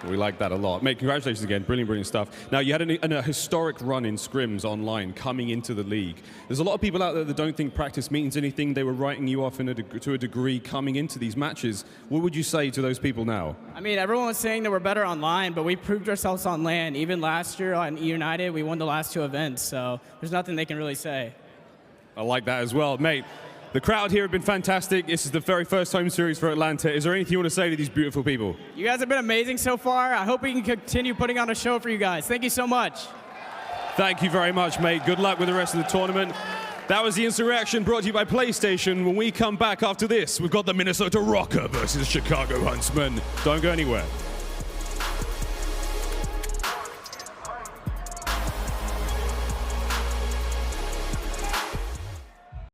We like that a lot. Mate, congratulations again. Brilliant, brilliant stuff. Now, you had a historic run in scrims online coming into the league. There's a lot of people out there that don't think practice means anything. They were writing you off to a degree coming into these matches. What would you say to those people now? I mean, everyone was saying that we're better online, but we proved ourselves on LAN. Even last year on United, we won the last 2 events, so there's nothing they can really say. I like that as well. Mate, the crowd here have been fantastic. This is the very first home series for Atlanta. Is there anything you want to say to these beautiful people? You guys have been amazing so far. I hope we can continue putting on a show for you guys. Thank you so much. Thank you very much, mate. Good luck with the rest of the tournament. That was the instant reaction brought to you by PlayStation. When we come back after this, we've got the Minnesota Røkkr versus Chicago Huntsmen. Don't go anywhere.